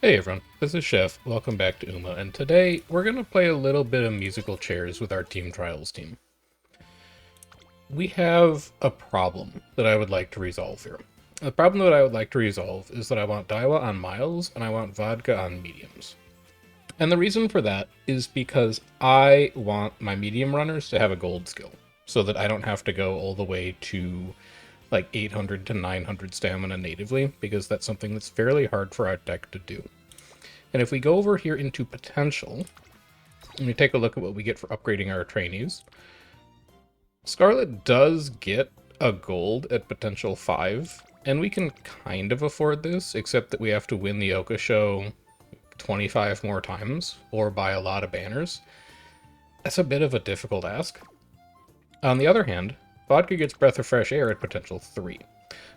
Hey everyone, this is Chef. Welcome back to Uma, and today we're going to play a little bit of musical chairs with our Team Trials team. We have a problem that I would like to resolve here. The problem that I would like to resolve is that I want Daiwa on miles and I want Vodka on mediums. And the reason for that is because I want my medium runners to have a gold skill, so that I don't have to go all the way to like 800 to 900 stamina natively, because that's something that's fairly hard for our deck to do. And if we go over here into potential, and we take a look at what we get for upgrading our trainees, Scarlet does get a gold at potential 5, and we can kind of afford this, except that we have to win the Oka show 25 more times, or buy a lot of banners. That's a bit of a difficult ask. On the other hand, Vodka gets Breath of Fresh Air at potential 3.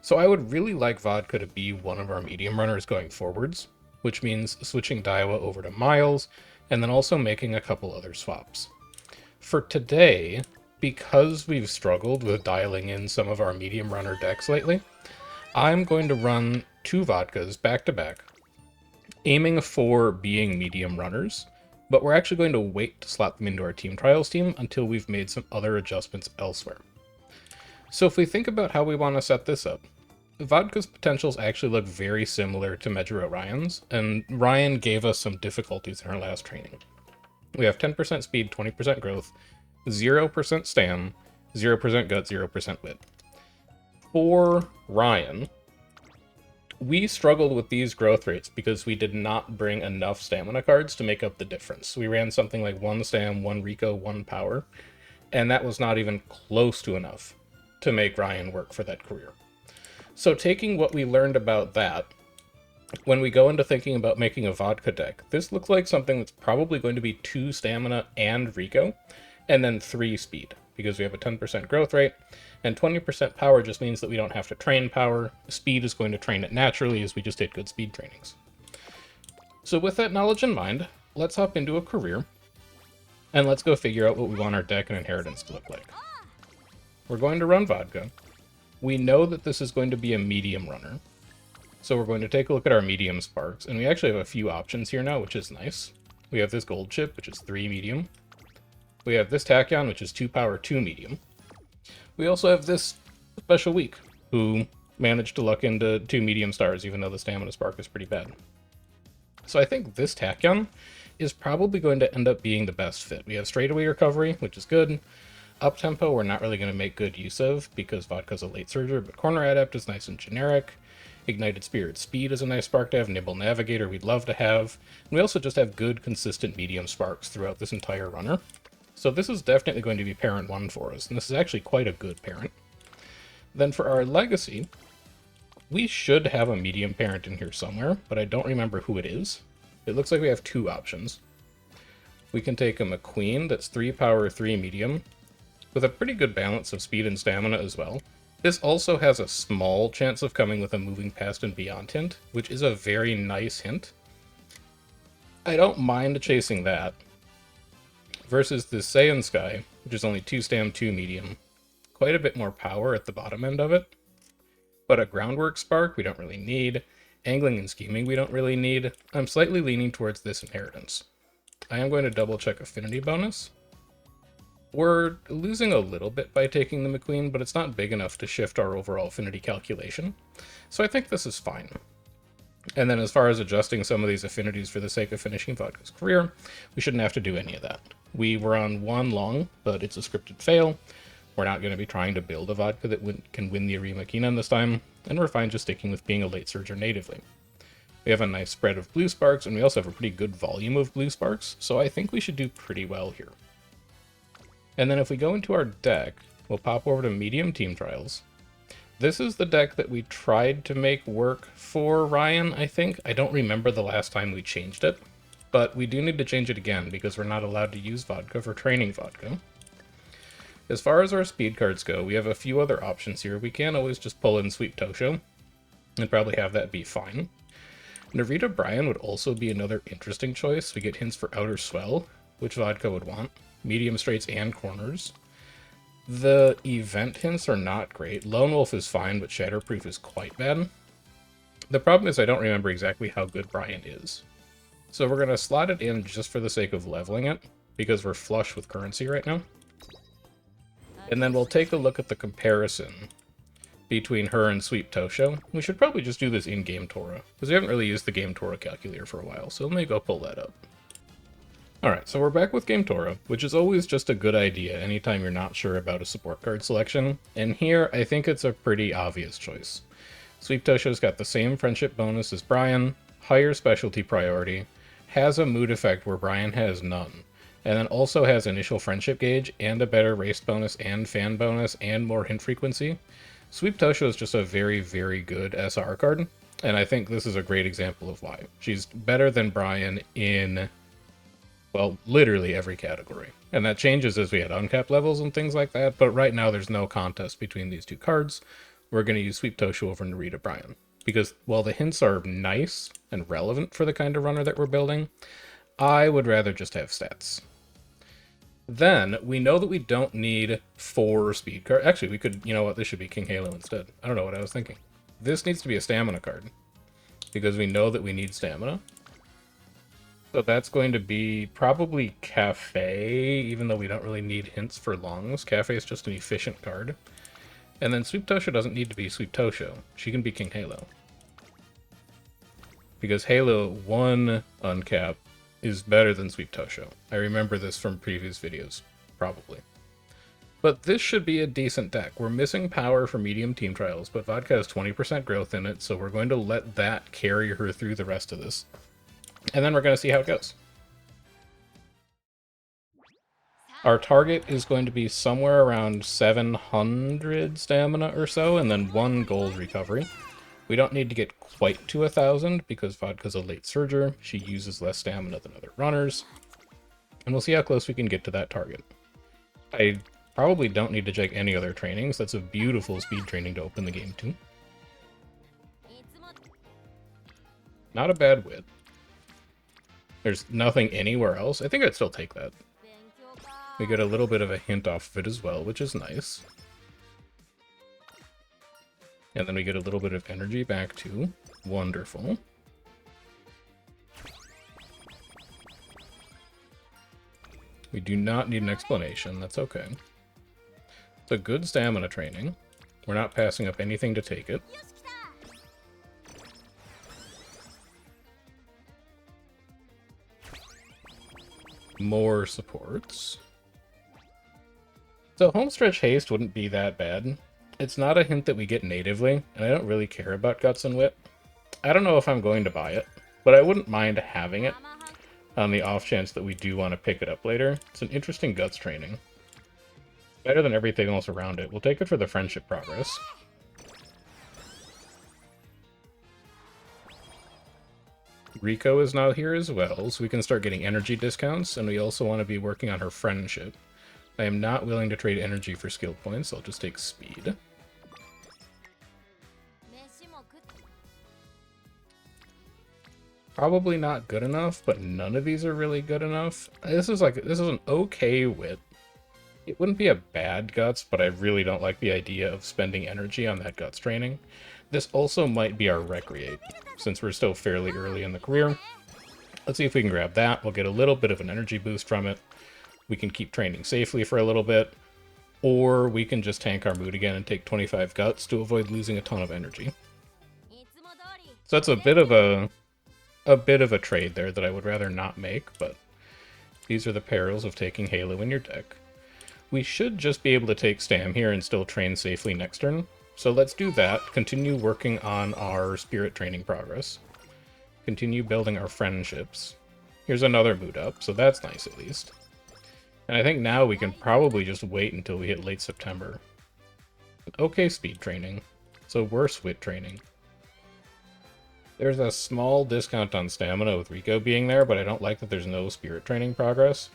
So I would really like Vodka to be one of our medium runners going forwards, which means switching Daiwa over to Miles, and then also making a couple other swaps. For today, because we've struggled with dialing in some of our medium runner decks lately, I'm going to run two Vodkas back to back, aiming for being medium runners, but we're actually going to wait to slot them into our Team Trials team until we've made some other adjustments elsewhere. So if we think about how we want to set this up, Vodka's potentials actually look very similar to Majuro Ryan's, and Ryan gave us some difficulties in our last training. We have 10% speed, 20% growth, 0% stam, 0% gut, 0% wit. For Ryan, we struggled with these growth rates because we did not bring enough stamina cards to make up the difference. We ran something like 1 stam, 1 Rico, 1 power, and that was not even close to enough to make Ryan work for that career. So taking what we learned about that, when we go into thinking about making a Vodka deck, this looks like something that's probably going to be 2 stamina and Rico, and then 3 speed, because we have a 10% growth rate, and 20% power just means that we don't have to train power. Speed is going to train it naturally, as we just did good speed trainings. So with that knowledge in mind, let's hop into a career, and let's go figure out what we want our deck and inheritance to look like. We're going to run Vodka. We know that this is going to be a medium runner, so we're going to take a look at our medium sparks, and we actually have a few options here now, which is nice. We have this gold chip, which is 3 medium. We have this Tachyon, which is 2 power, 2 medium. We also have this Special Week, who managed to luck into 2 medium stars, even though the stamina spark is pretty bad. So I think this Tachyon is probably going to end up being the best fit. We have straightaway recovery, which is good. Up tempo, we're not really going to make good use of because Vodka's a late surger, but Corner Adept is nice and generic. Ignited Spirit Speed is a nice spark to have. Nibble Navigator we'd love to have. And we also just have good, consistent medium sparks throughout this entire runner. So this is definitely going to be parent 1 for us, and this is actually quite a good parent. Then for our legacy, we should have a medium parent in here somewhere, but I don't remember who it is. It looks like we have 2 options. We can take a McQueen that's 3 power, 3 medium, with a pretty good balance of speed and stamina as well. This also has a small chance of coming with a moving past and beyond hint, which is a very nice hint. I don't mind chasing that, versus the Saiyan Sky, which is only 2 stam, 2 medium. Quite a bit more power at the bottom end of it. But a Groundwork Spark we don't really need. Angling and Scheming we don't really need. I'm slightly leaning towards this Inheritance. I am going to double check Affinity bonus. We're losing a little bit by taking the McQueen, but it's not big enough to shift our overall affinity calculation. So I think this is fine. And then as far as adjusting some of these affinities for the sake of finishing Vodka's career, we shouldn't have to do any of that. We were on 1 long, but it's a scripted fail. We're not going to be trying to build a Vodka that can win the Arima Kinan this time, and we're fine just sticking with being a late surger natively. We have a nice spread of blue sparks, and we also have a pretty good volume of blue sparks, so I think we should do pretty well here. And then if we go into our deck, we'll pop over to Medium Team Trials. This is the deck that we tried to make work for Ryan, I think. I don't remember the last time we changed it, but we do need to change it again because we're not allowed to use Vodka for training Vodka. As far as our speed cards go, we have a few other options here. We can always just pull in Sweet Tosho and probably have that be fine. Narita Bryan would also be another interesting choice. We get hints for Outer Swell, which Vodka would want, medium straights and corners. The event hints are not great. Lone Wolf is fine, but Shatterproof is quite bad. The problem is I don't remember exactly how good Brian is. So we're going to slot it in just for the sake of leveling it, because we're flush with currency right now. And then we'll take a look at the comparison between her and Sweep Tosho. We should probably just do this in Game Tora, because we haven't really used the Game Tora calculator for a while, so let me go pull that up. Alright, so we're back with Game Tora, which is always just a good idea anytime you're not sure about a support card selection, and here I think it's a pretty obvious choice. Sweep Tosho's got the same friendship bonus as Brian, higher specialty priority, has a mood effect where Brian has none, and then also has initial friendship gauge, and a better race bonus, and fan bonus, and more hint frequency. Sweep Tosho is just a very, very good SR card, and I think this is a great example of why. She's better than Brian in, well, literally every category. And that changes as we add uncapped levels and things like that, but right now there's no contest between these two cards. We're going to use Sweep Tosho over Narita Brian. Because while the hints are nice and relevant for the kind of runner that we're building, I would rather just have stats. Then, we know that we don't need 4 speed cards. Actually, we could, you know what, this should be King Halo instead. I don't know what I was thinking. This needs to be a stamina card, because we know that we need stamina. So that's going to be probably Cafe, even though we don't really need hints for longs. Cafe is just an efficient card. And then Sweep Tosho doesn't need to be Sweep Tosho. She can be King Halo. Because Halo 1 uncap is better than Sweep Tosho. I remember this from previous videos, probably. But this should be a decent deck. We're missing power for medium team trials, but Vodka has 20% growth in it, so we're going to let that carry her through the rest of this. And then we're going to see how it goes. Our target is going to be somewhere around 700 stamina or so, and then 1 gold recovery. We don't need to get quite to 1,000, because Vodka's a late surger. She uses less stamina than other runners. And we'll see how close we can get to that target. I probably don't need to check any other trainings. That's a beautiful speed training to open the game to. Not a bad wit. There's nothing anywhere else. I think I'd still take that. We get a little bit of a hint off of it as well, which is nice. And then we get a little bit of energy back too. Wonderful. We do not need an explanation. That's okay. It's a good stamina training. We're not passing up anything to take it. More supports. So Homestretch Haste wouldn't be that bad. It's not a hint that we get natively, and I don't really care about Guts and Whip. I don't know if I'm going to buy it, but I wouldn't mind having it on the off chance that we do want to pick it up later. It's an interesting Guts training. Better than everything else around it. We'll take it for the friendship progress. Rico is now here as well, so we can start getting energy discounts, and we also want to be working on her friendship. I am not willing to trade energy for skill points, so I'll just take speed. Probably not good enough, but none of these are really good enough. This is an okay wit. It wouldn't be a bad Guts, but I really don't like the idea of spending energy on that Guts training. This also might be our Recreate, since we're still fairly early in the career. Let's see if we can grab that. We'll get a little bit of an energy boost from it. We can keep training safely for a little bit, or we can just tank our mood again and take 25 Guts to avoid losing a ton of energy. So that's a bit of a trade there that I would rather not make, but these are the perils of taking Halo in your deck. We should just be able to take Stam here and still train safely next turn. So let's do that, continue working on our spirit training progress. Continue building our friendships. Here's another mood up, so that's nice at least. And I think now we can probably just wait until we hit late September. Okay speed training, so worse wit training. There's a small discount on stamina with Rico being there, but I don't like that there's no spirit training progress.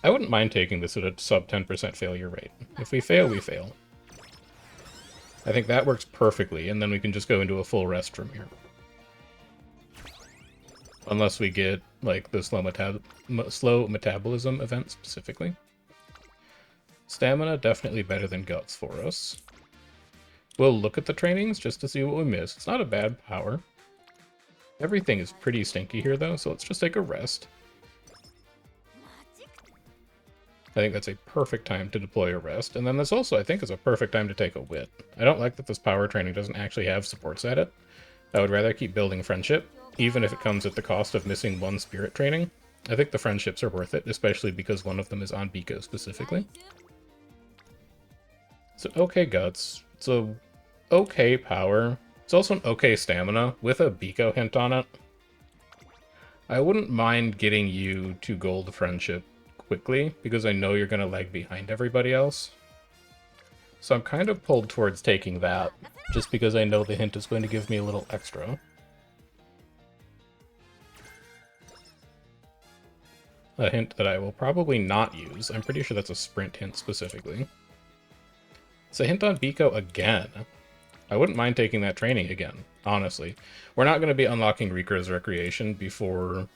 I wouldn't mind taking this at a sub 10% failure rate. If we fail, we fail. I think that works perfectly, and then we can just go into a full rest from here. Unless we get, like, the slow metabolism event specifically. Stamina, definitely better than Guts for us. We'll look at the trainings just to see what we miss. It's not a bad power. Everything is pretty stinky here, though, so let's just take a rest. I think that's a perfect time to deploy a rest. And then this also, I think, is a perfect time to take a wit. I don't like that this power training doesn't actually have supports at it. I would rather keep building friendship, even if it comes at the cost of missing one spirit training. I think the friendships are worth it, especially because one of them is on Biko specifically. It's an okay guts. It's a okay power. It's also an okay stamina with a Biko hint on it. I wouldn't mind getting you to gold friendship quickly, because I know you're going to lag behind everybody else. So I'm kind of pulled towards taking that, just because I know the hint is going to give me a little extra. A hint that I will probably not use. I'm pretty sure that's a sprint hint specifically. It's a hint on Biko again. I wouldn't mind taking that training again, honestly. We're not going to be unlocking Riku's Recreation before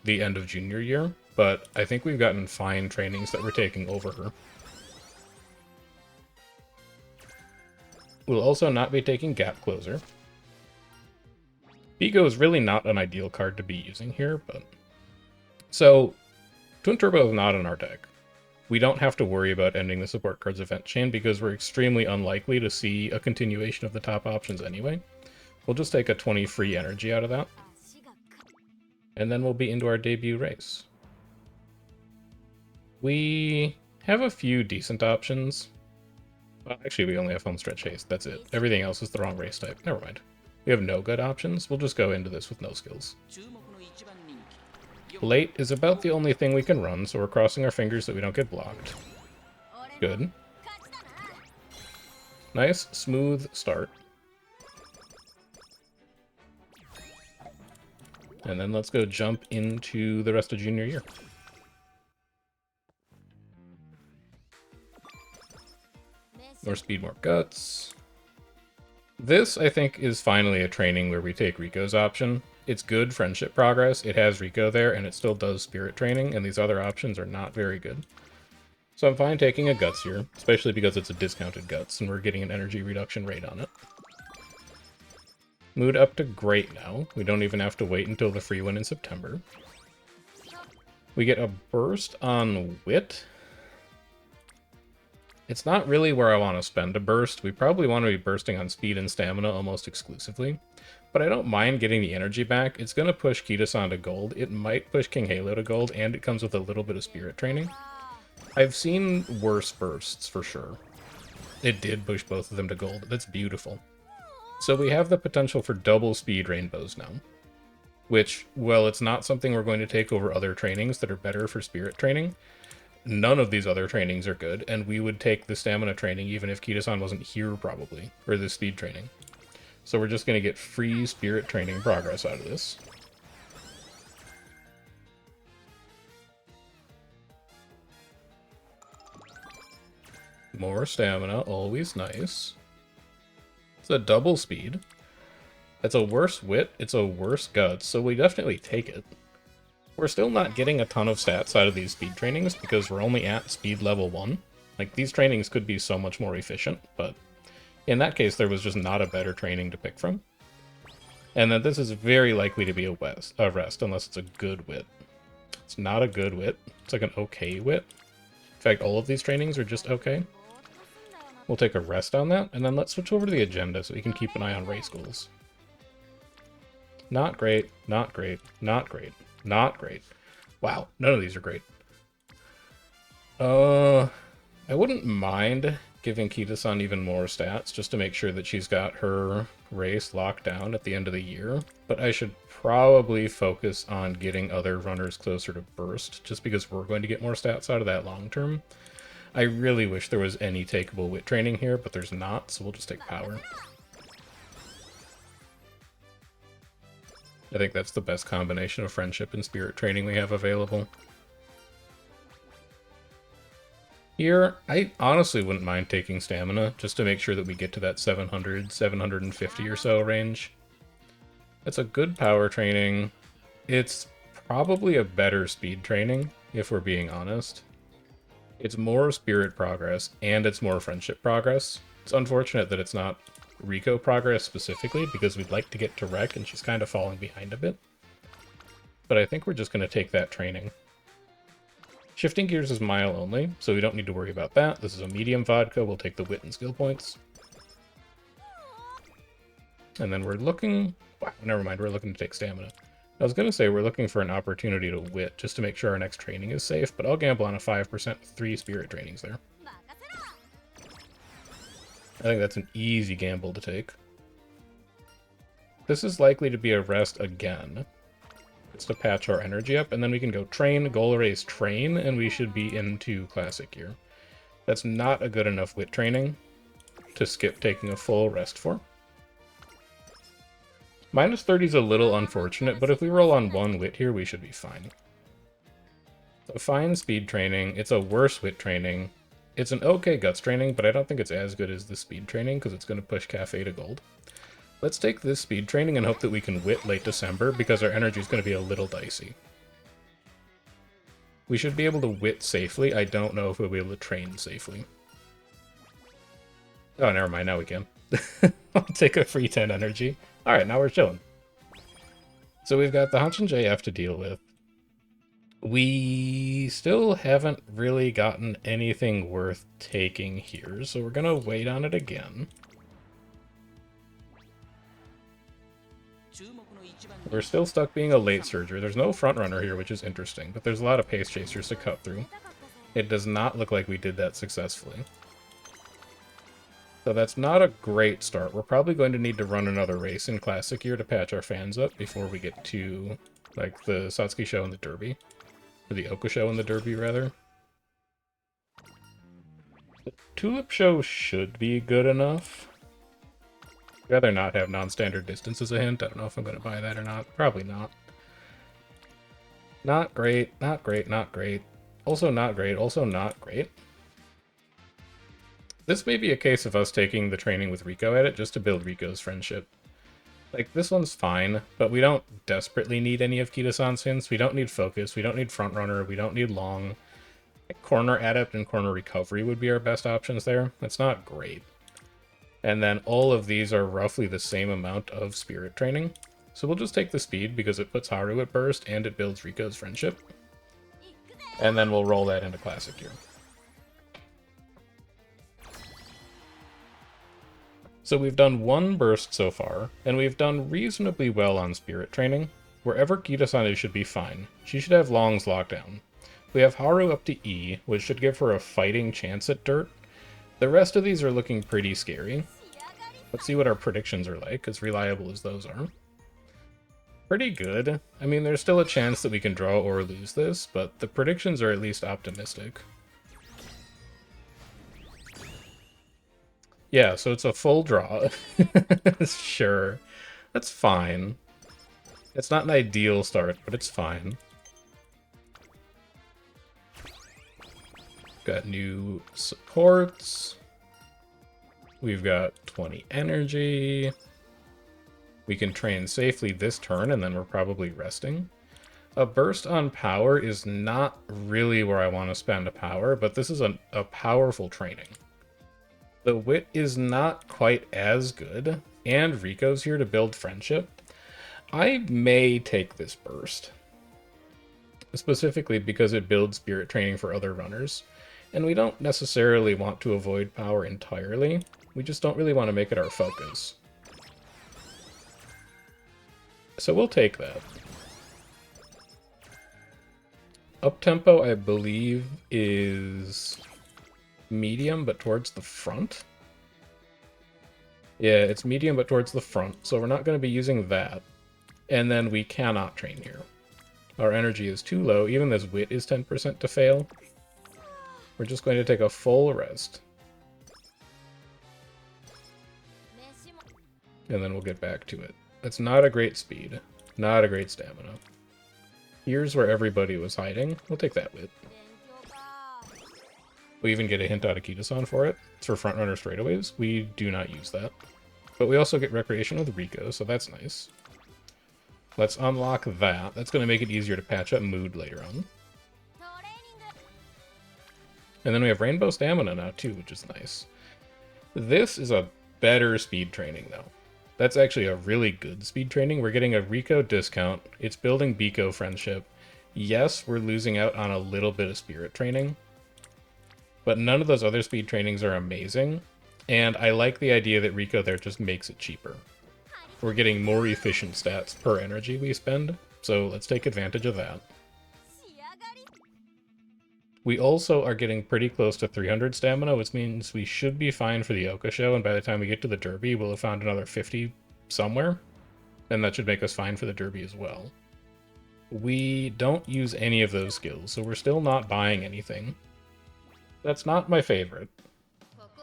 the end of junior year, but I think we've gotten fine trainings that we're taking over her. We'll also not be taking Gap Closer. Biko is really not an ideal card to be using here, but... So, Twin Turbo is not in our deck. We don't have to worry about ending the support cards event chain because we're extremely unlikely to see a continuation of the top options anyway. We'll just take a 20 free energy out of that. And then we'll be into our debut race. We have a few decent options. Well, actually, we only have Homestretch Haste. That's it. Everything else is the wrong race type. Never mind. We have no good options. We'll just go into this with no skills. Late is about the only thing we can run, so we're crossing our fingers that we don't get blocked. Good. Nice, smooth start. And then let's go jump into the rest of junior year. More speed, more guts. This, I think, is finally a training where we take Rico's option. It's good friendship progress, it has Rico there, and it still does spirit training, and these other options are not very good. So I'm fine taking a guts here, especially because it's a discounted guts, and we're getting an energy reduction rate on it. Mood up to great now. We don't even have to wait until the free one in September. We get a burst on wit. It's not really where I want to spend a burst. We probably want to be bursting on speed and stamina almost exclusively. But I don't mind getting the energy back. It's going to push Kita-san to gold. It might push King Halo to gold, and it comes with a little bit of spirit training. I've seen worse bursts, for sure. It did push both of them to gold. That's beautiful. So we have the potential for double speed rainbows now. Which, well, it's not something we're going to take over other trainings that are better for spirit training. None of these other trainings are good, and we would take the stamina training even if Kita-san wasn't here, probably. Or the speed training. So we're just going to get free spirit training progress out of this. More stamina, always nice. It's a double speed. It's a worse wit, it's a worse guts, so we definitely take it. We're still not getting a ton of stats out of these speed trainings because we're only at speed level 1. Like, these trainings could be so much more efficient, but in that case, there was just not a better training to pick from. And then this is very likely to be a rest, unless it's a good wit. It's not a good wit. It's like an okay wit. In fact, all of these trainings are just okay. We'll take a rest on that, and then let's switch over to the agenda so we can keep an eye on race goals. Not great, not great, not great, not great. Wow, none of these are great. I wouldn't mind giving Kita-san even more stats, just to make sure that she's got her race locked down at the end of the year. But I should probably focus on getting other runners closer to burst, just because we're going to get more stats out of that long term. I really wish there was any takeable wit training here, but there's not, so we'll just take power. I think that's the best combination of friendship and spirit training we have available. Here, I honestly wouldn't mind taking stamina, just to make sure that we get to that 700, 750 or so range. That's a good power training. It's probably a better speed training, if we're being honest. It's more spirit progress, and it's more friendship progress. It's unfortunate that it's not Rico progress specifically, because we'd like to get to Rec, and she's kind of falling behind a bit. But I think we're just going to take that training. Shifting gears is mile only, so we don't need to worry about that. This is a medium vodka. We'll take the wit and skill points. And then we're looking... Wow, never mind. We're looking to take stamina. I was going to say we're looking for an opportunity to wit, just to make sure our next training is safe, but I'll gamble on a 5% with 3 spirit trainings there. I think that's an easy gamble to take. This is likely to be a rest again. It's to patch our energy up, and then we can go train, goal erase, train, and we should be into classic gear. That's not a good enough wit training to skip taking a full rest for. Minus 30 is a little unfortunate, but if we roll on 1 wit here, we should be fine. So fine speed training, it's a worse wit training. It's an okay guts training, but I don't think it's as good as the speed training, because it's going to push Cafe to gold. Let's take this speed training and hope that we can wit late December, because our energy is going to be a little dicey. We should be able to wit safely. I don't know if we'll be able to train safely. Oh, never mind. Now we can. I'll take a free 10 energy. Alright, now we're chilling. So we've got the Hanshin JF to deal with. We still haven't really gotten anything worth taking here, so we're going to wait on it again. We're still stuck being a late surger. There's no front runner here, which is interesting, but there's a lot of pace chasers to cut through. It does not look like we did that successfully. So that's not a great start. We're probably going to need to run another race in Classic Year to patch our fans up before we get to, like, the Satsuki show and the Derby. Or the Oka show and the Derby, rather. The Tulip show should be good enough. I'd rather not have non-standard distance as a hint. I don't know if I'm going to buy that or not. Probably not. Not great, not great, not great. Also not great, also not great. This may be a case of us taking the training with Rico at it just to build Rico's friendship. Like, this one's fine, but we don't desperately need any of Kita-san's hints. We don't need focus, we don't need front runner, we don't need long. Like, corner adept and corner recovery would be our best options there. That's not great. And then all of these are roughly the same amount of spirit training. So we'll just take the speed because it puts Haru at burst and it builds Rico's friendship. And then we'll roll that into Classic Gear. So we've done 1 burst so far, and we've done reasonably well on spirit training. Wherever Kita-san is should be fine. She should have longs locked down. We have Haru up to E, which should give her a fighting chance at dirt. The rest of these are looking pretty scary. Let's see what our predictions are like, as reliable as those are. Pretty good. I mean, there's still a chance that we can draw or lose this, but the predictions are at least optimistic. Yeah, so it's a full draw. Sure. That's fine. It's not an ideal start, but it's fine. Got new supports. We've got 20 energy. We can train safely this turn, and then we're probably resting. A burst on power is not really where I want to spend a power, but this is a powerful training. The wit is not quite as good, and Rico's here to build friendship. I may take this burst. Specifically because it builds spirit training for other runners. And we don't necessarily want to avoid power entirely. We just don't really want to make it our focus. So we'll take that. Up-tempo, I believe, is medium, but towards the front. Yeah, it's medium, but towards the front, so we're not going to be using that. And then we cannot train here. Our energy is too low, even this wit is 10% to fail. We're just going to take a full rest. And then we'll get back to it. That's not a great speed, not a great stamina. Here's where everybody was hiding. We'll take that wit. We even get a hint out of Kita-san for it. It's for frontrunner straightaways. We do not use that. But we also get recreation with Rico, so that's nice. Let's unlock that. That's going to make it easier to patch up mood later on. And then we have Rainbow Stamina now too, which is nice. This is a better speed training, though. That's actually a really good speed training. We're getting a Rico discount. It's building Biko friendship. Yes, we're losing out on a little bit of spirit training, but none of those other speed trainings are amazing. And I like the idea that Rico there just makes it cheaper. We're getting more efficient stats per energy we spend, so let's take advantage of that. We also are getting pretty close to 300 stamina, which means we should be fine for the Oka show, and by the time we get to the Derby, we'll have found another 50 somewhere, and that should make us fine for the Derby as well. We don't use any of those skills, so we're still not buying anything. That's not my favorite,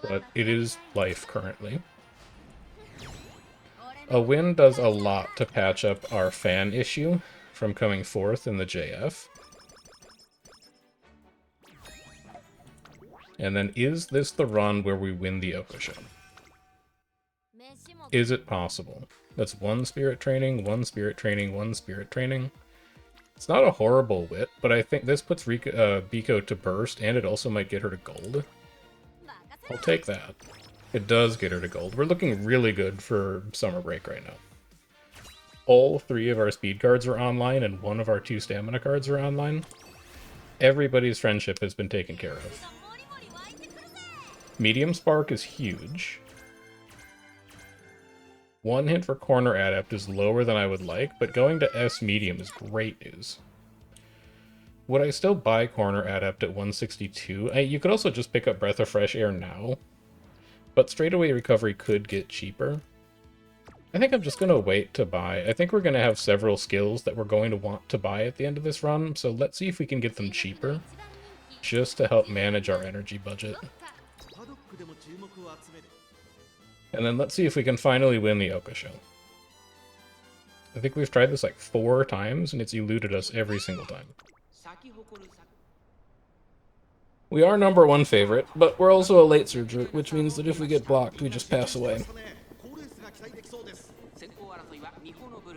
but it is life currently. A win does a lot to patch up our fan issue from coming fourth in the JF. And then, is this the run where we win the Oka show? Is it possible? That's one spirit training, one spirit training, one spirit training. It's not a horrible wit, but I think this puts Biko to burst, and it also might get her to gold. I'll take that. It does get her to gold. We're looking really good for summer break right now. All 3 of our speed cards are online, and 1 of our 2 stamina cards are online. Everybody's friendship has been taken care of. Medium Spark is huge. 1 hit for Corner Adept is lower than I would like, but going to S Medium is great news. Would I still buy Corner Adept at 162? You could also just pick up Breath of Fresh Air now, but straightaway recovery could get cheaper. I think I'm just going to wait to buy. I think we're going to have several skills that we're going to want to buy at the end of this run, so let's see if we can get them cheaper, just to help manage our energy budget. And then let's see if we can finally win the Oka show. I think we've tried this like 4 times, and it's eluded us every single time. We are number 1 favorite, but we're also a late surger, which means that if we get blocked, we just pass away.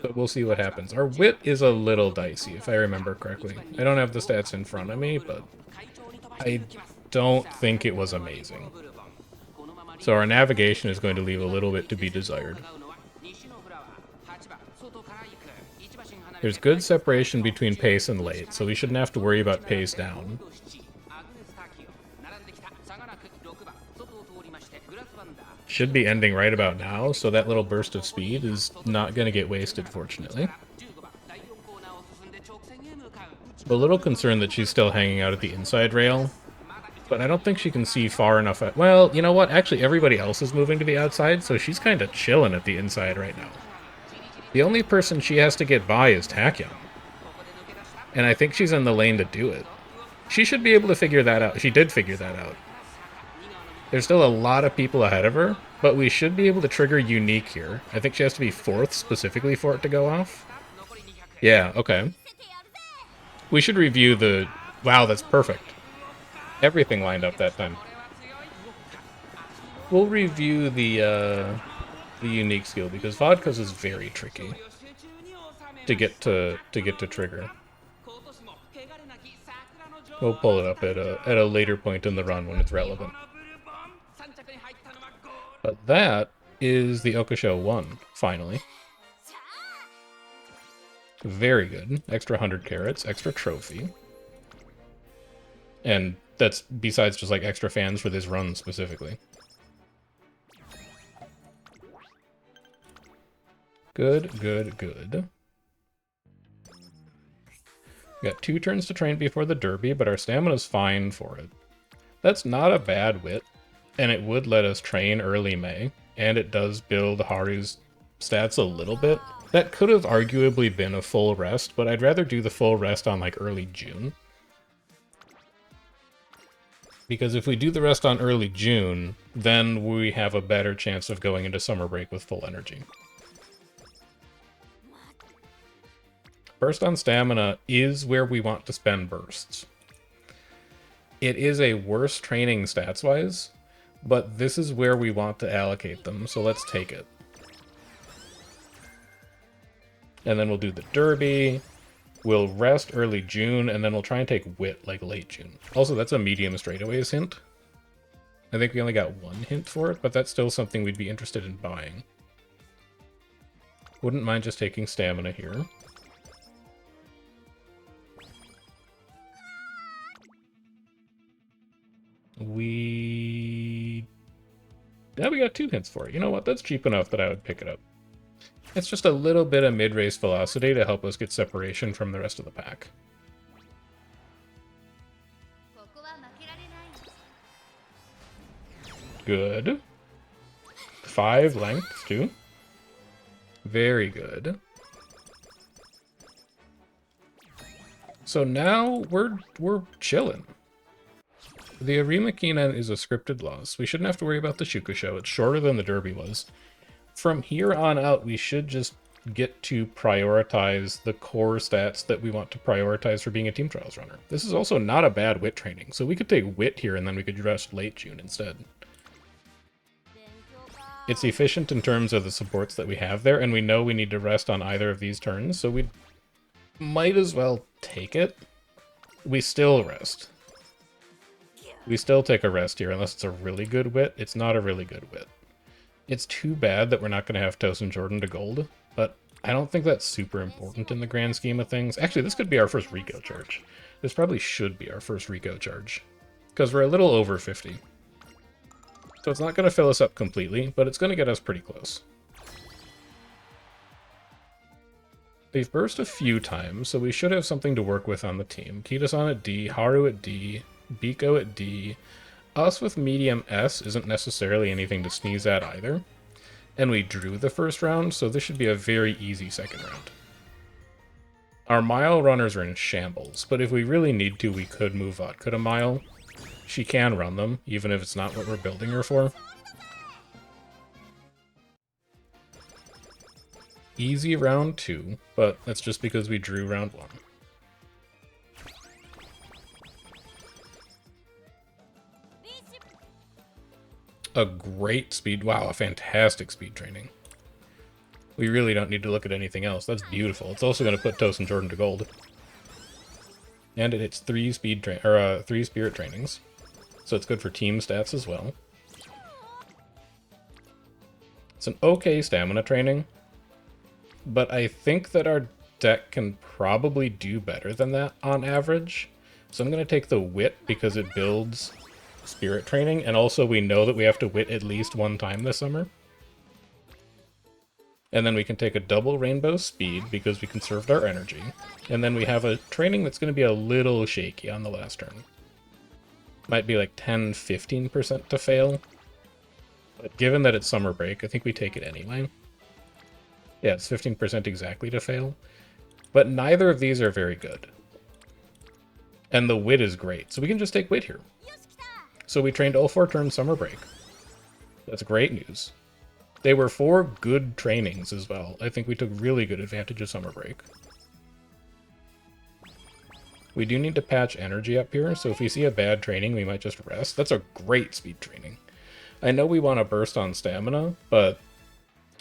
But we'll see what happens. Our wit is a little dicey, if I remember correctly. I don't have the stats in front of me, but I don't think it was amazing. So our navigation is going to leave a little bit to be desired. There's good separation between pace and late, so we shouldn't have to worry about pace down. Should be ending right about now, so that little burst of speed is not going to get wasted, fortunately. I'm a little concerned that she's still hanging out at the inside rail, but I don't think she can see far enough. Well, you know what? Actually, everybody else is moving to the outside, so she's kind of chilling at the inside right now. The only person she has to get by is Tachyon. And I think she's in the lane to do it. She should be able to figure that out. She did figure that out. There's still a lot of people ahead of her, but we should be able to trigger unique here. I think she has to be 4th specifically for it to go off. Yeah, okay. We should review the... Wow, that's perfect. Everything lined up that time. We'll review the unique skill, because Vodka's is very tricky to get to trigger. We'll pull it up at a later point in the run when it's relevant. But that is the Oka Show 1, finally. Very good. Extra 100 carats, extra trophy. And that's besides just like extra fans for this run specifically. Good, good, good. We got 2 turns to train before the Derby, but our stamina's fine for it. That's not a bad wit, and it would let us train early May, and it does build Haru's stats a little bit. That could have arguably been a full rest, but I'd rather do the full rest on like early June. Because if we do the rest on early June, then we have a better chance of going into summer break with full energy. Burst on stamina is where we want to spend bursts. It is a worse training stats-wise, but this is where we want to allocate them, so let's take it. And then we'll do the Derby, we'll rest early June, and then we'll try and take Wit like late June. Also, that's a medium straightaways hint. I think we only got one hint for it, but that's still something we'd be interested in buying. Wouldn't mind just taking stamina here. Yeah, we got 2 hints for it. You know what? That's cheap enough that I would pick it up. It's just a little bit of mid-race velocity to help us get separation from the rest of the pack. Good. 5 length, too. Very good. So now we're chilling. The Arima Kinen is a scripted loss. We shouldn't have to worry about the Shukusho. It's shorter than the Derby was. From here on out, we should just get to prioritize the core stats that we want to prioritize for being a Team Trials runner. This is also not a bad wit training, so we could take wit here and then we could rest late June instead. It's efficient in terms of the supports that we have there, and we know we need to rest on either of these turns, so we might as well take it. We still rest. We still take a rest here, unless it's a really good wit. It's not a really good wit. It's too bad that we're not going to have Tosin Jordan to gold, but I don't think that's super important in the grand scheme of things. Actually, this could be our first Rico charge. This probably should be our first Rico charge, because we're a little over 50. So it's not going to fill us up completely, but it's going to get us pretty close. They've burst a few times, so we should have something to work with on the team. Kitasan at D, Haru at D, Biko at D. Us with medium S isn't necessarily anything to sneeze at either. And we drew the first round, so this should be a very easy second round. Our mile runners are in shambles, but if we really need to, we could move Vodka to mile. She can run them, even if it's not what we're building her for. Easy round 2, but that's just because we drew round 1. A great speed, wow, a fantastic speed training. We really don't need to look at anything else. That's beautiful. It's also going to put Tosin Jordan to gold. And it hits 3 spirit trainings. So it's good for team stats as well. It's an okay stamina training, but I think that our deck can probably do better than that on average. So I'm going to take the wit because it builds spirit training, and also we know that we have to wit at least 1 time this summer. And then we can take a double rainbow speed because we conserved our energy. And then we have a training that's going to be a little shaky on the last turn. Might be like 10-15% to fail. But given that it's summer break, I think we take it anyway. Yeah, it's 15% exactly to fail. But neither of these are very good. And the wit is great, so we can just take wit here. So we trained all 4 turns summer break. That's great news. They were 4 good trainings as well. I think we took really good advantage of summer break. We do need to patch energy up here, so if we see a bad training, we might just rest. That's a great speed training. I know we want to burst on stamina, but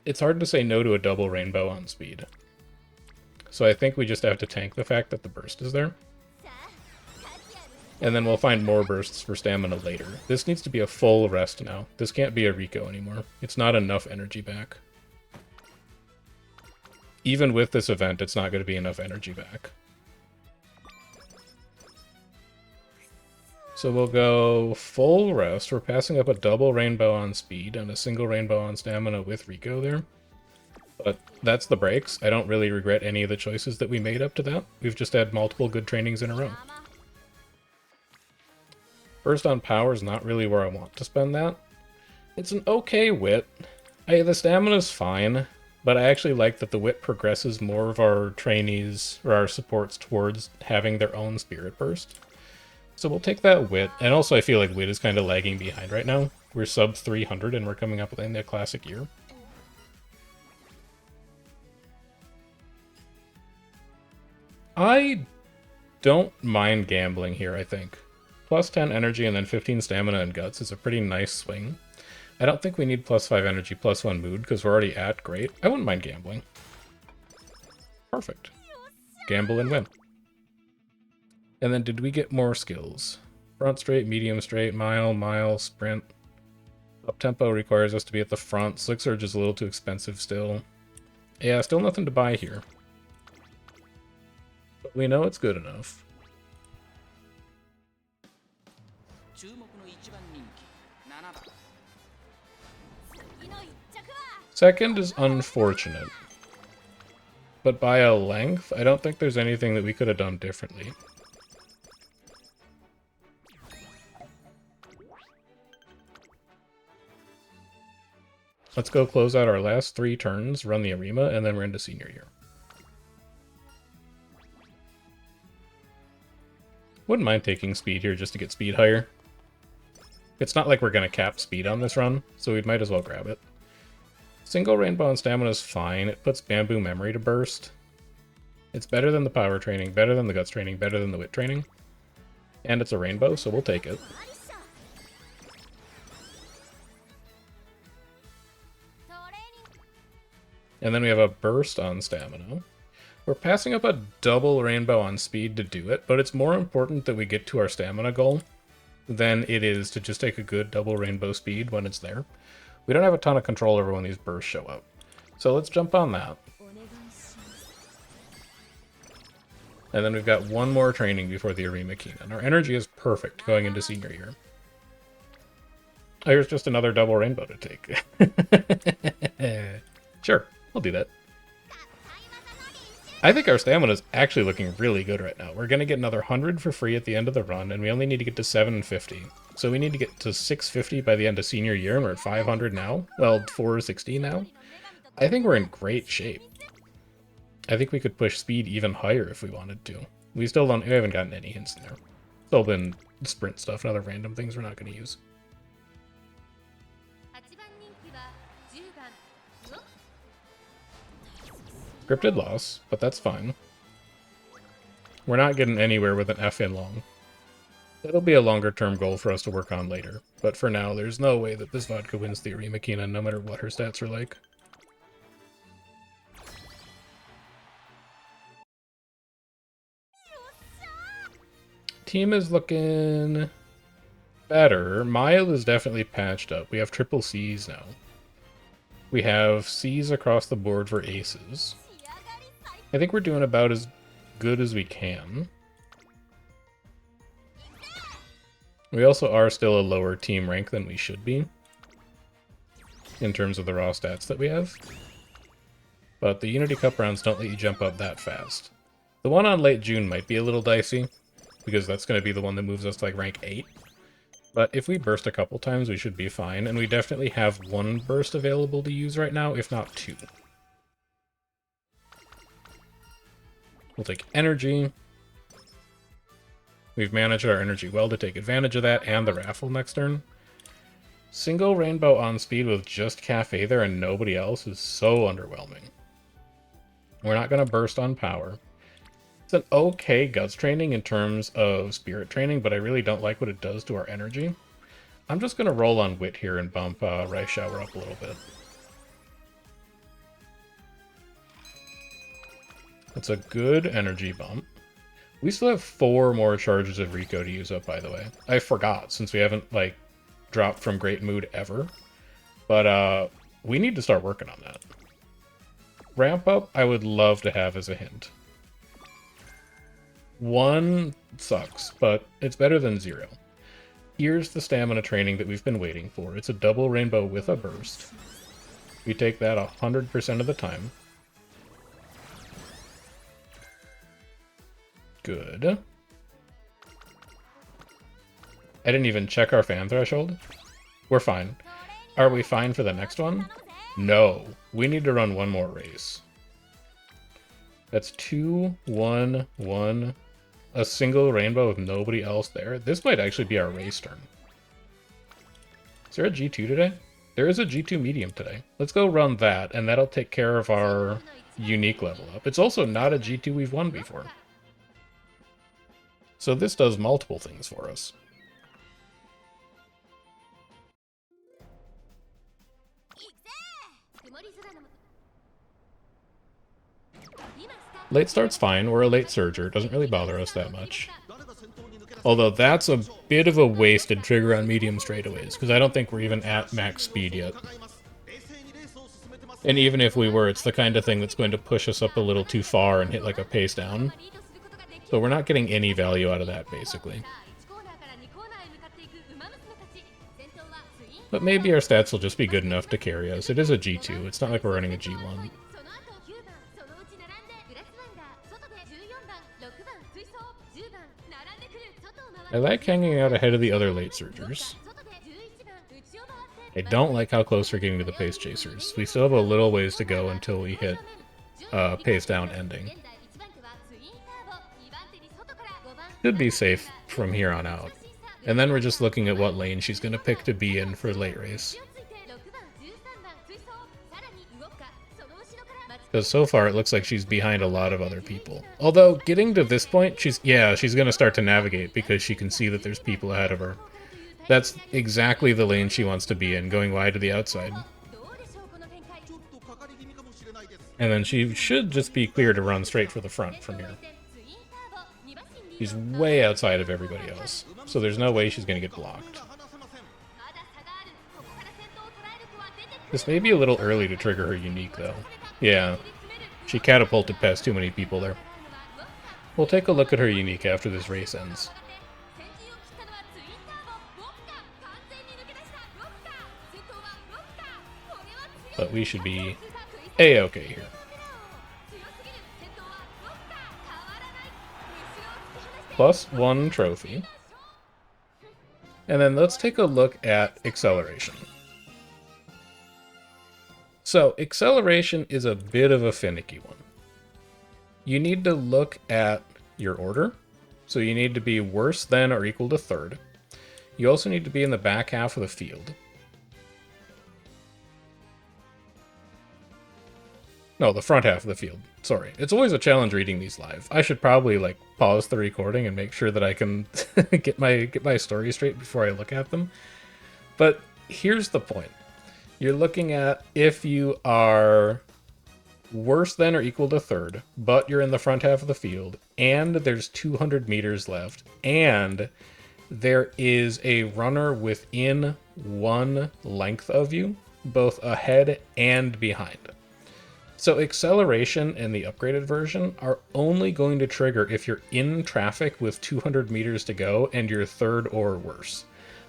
it's hard to say no to a double rainbow on speed. So I think we just have to tank the fact that the burst is there. And then we'll find more bursts for stamina later. This needs to be a full rest now. This can't be a Rico anymore. It's not enough energy back. Even with this event, it's not going to be enough energy back. So we'll go full rest. We're passing up a double rainbow on speed and a single rainbow on stamina with Rico there. But that's the breaks. I don't really regret any of the choices that we made up to that. We've just had multiple good trainings in a row. Burst on power is not really where I want to spend that. It's an okay wit. The stamina's fine, but I actually like that the wit progresses more of our trainees or our supports towards having their own spirit burst. So we'll take that wit, and also I feel like wit is kind of lagging behind right now. We're sub 300 and we're coming up in the classic year. I don't mind gambling here, I think. Plus 10 energy and then 15 stamina and guts is a pretty nice swing. I don't think we need plus 5 energy, plus 1 mood, because we're already at great. I wouldn't mind gambling. Perfect. Gamble and win. And then did we get more skills? Front straight, medium straight, mile, sprint. Up-tempo requires us to be at the front. Slick Surge is a little too expensive still. Yeah, still nothing to buy here. But we know it's good enough. Second is unfortunate. But by a length, I don't think there's anything that we could have done differently. Let's go close out our last 3 turns, run the Arima, and then we're into senior year. Wouldn't mind taking speed here just to get speed higher. It's not like we're going to cap speed on this run, so we might as well grab it. Single Rainbow on Stamina is fine. It puts Bamboo Memory to burst. It's better than the Power training, better than the Guts training, better than the Wit training. And it's a Rainbow, so we'll take it. And then we have a Burst on Stamina. We're passing up a double Rainbow on Speed to do it, but it's more important that we get to our Stamina goal than it is to just take a good double Rainbow Speed when it's there. We don't have a ton of control over when these bursts show up. So let's jump on that. And then we've got one more training before the Arima Keenan. Our energy is perfect going into senior year. Here's just another double Rainbow to take. Sure, I'll do that. I think our stamina is actually looking really good right now. We're going to get another 100 for free at the end of the run, and we only need to get to 750. So we need to get to 650 by the end of senior year, and we're at 500 now. Well, 460 now. I think we're in great shape. I think we could push speed even higher if we wanted to. We haven't gotten any hints in there. Still been sprint stuff and other random things we're not going to use. Scripted loss, but that's fine. We're not getting anywhere with an F in long. It'll be a longer term goal for us to work on later, but for now, there's no way that this Vodka wins the Arima Keenan, no matter what her stats are like. Team is looking better. Mile is definitely patched up. We have triple C's now. We have C's across the board for aces. I think we're doing about as good as we can. We also are still a lower team rank than we should be, in terms of the raw stats that we have. But the Unity Cup rounds don't let you jump up that fast. The one on late June might be a little dicey, because that's going to be the one that moves us to like rank 8. But if we burst a couple times, we should be fine, and we definitely have one burst available to use right now, if not 2. We'll take energy. We've managed our energy well to take advantage of that and the raffle next turn. Single Rainbow on speed with just Cafe there and nobody else is so underwhelming. We're not going to burst on power. It's an okay Guts training in terms of Spirit training, but I really don't like what it does to our energy. I'm just going to roll on Wit here and bump Rice Shower up a little bit. It's a good energy bump. We still have 4 more charges of Rico to use up, by the way. I forgot, since we haven't, like, dropped from Great Mood ever. But, we need to start working on that. Ramp up, I would love to have as a hint. 1 sucks, but it's better than 0. Here's the stamina training that we've been waiting for. It's a double Rainbow with a burst. We take that 100% of the time. Good. I didn't even check our fan threshold. We're fine. Are we fine for the next one? No. We need to run one more race. That's 2, 1, 1. A single Rainbow with nobody else there. This might actually be our race turn. Is there a G2 today? There is a G2 medium today. Let's go run that, and that'll take care of our unique level up. It's also not a G2 we've won before. So this does multiple things for us. Late start's fine. We're a late surger. It doesn't really bother us that much. Although that's a bit of a wasted trigger on medium straightaways, because I don't think we're even at max speed yet. And even if we were, it's the kind of thing that's going to push us up a little too far and hit like a pace down. So we're not getting any value out of that, basically. But maybe our stats will just be good enough to carry us. It is a G2, it's not like we're running a G1. I like hanging out ahead of the other late surgers. I don't like how close we're getting to the pace chasers. We still have a little ways to go until we hit pace down ending. Should be safe from here on out. And then we're just looking at what lane she's going to pick to be in for late race. Because so far it looks like she's behind a lot of other people. Although, getting to this point, she's going to start to navigate because she can see that there's people ahead of her. That's exactly the lane she wants to be in, going wide to the outside. And then she should just be clear to run straight for the front from here. She's way outside of everybody else, so there's no way she's going to get blocked. This may be a little early to trigger her unique, though. Yeah, she catapulted past too many people there. We'll take a look at her unique after this race ends. But we should be A-okay here. +1 trophy. And then let's take a look at acceleration. So, acceleration is a bit of a finicky one. You need to look at your order. So you need to be worse than or equal to third. You also need to be in the back half of the field. No, the front half of the field. Sorry. It's always a challenge reading these live. I should probably, like, pause the recording and make sure that I can get my story straight before I look at them. But here's the point. You're looking at if you are worse than or equal to third, but you're in the front half of the field, and there's 200 meters left, and there is a runner within one length of you, both ahead and behind. So acceleration in the upgraded version are only going to trigger if you're in traffic with 200 meters to go and you're third or worse.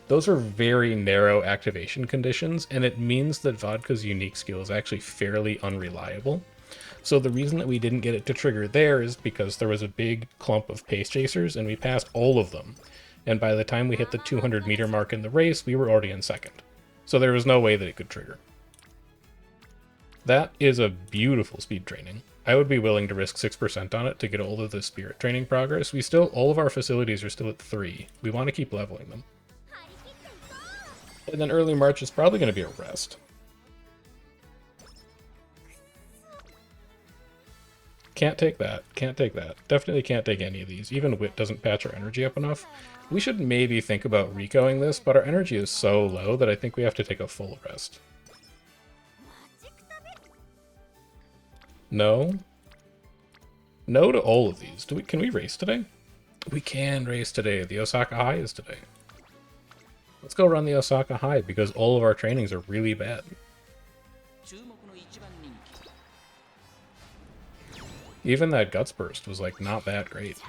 Those are very narrow activation conditions, and it means that Vodka's unique skill is actually fairly unreliable. So the reason that we didn't get it to trigger there is because there was a big clump of pace chasers and we passed all of them. And by the time we hit the 200 meter mark in the race, we were already in second. So there was no way that it could trigger. That is a beautiful speed training. I would be willing to risk 6% on it to get all of the spirit training progress. All of our facilities are still at 3. We want to keep leveling them. And then early March is probably going to be a rest. Can't take that. Can't take that. Definitely can't take any of these. Even Wit doesn't patch our energy up enough. We should maybe think about recoing this, but our energy is so low that I think we have to take a full rest. No. No to all of these. Can we race today? We can race today. The Osaka High is today. Let's go run the Osaka High because all of our trainings are really bad. Even that Guts Burst was like not that great.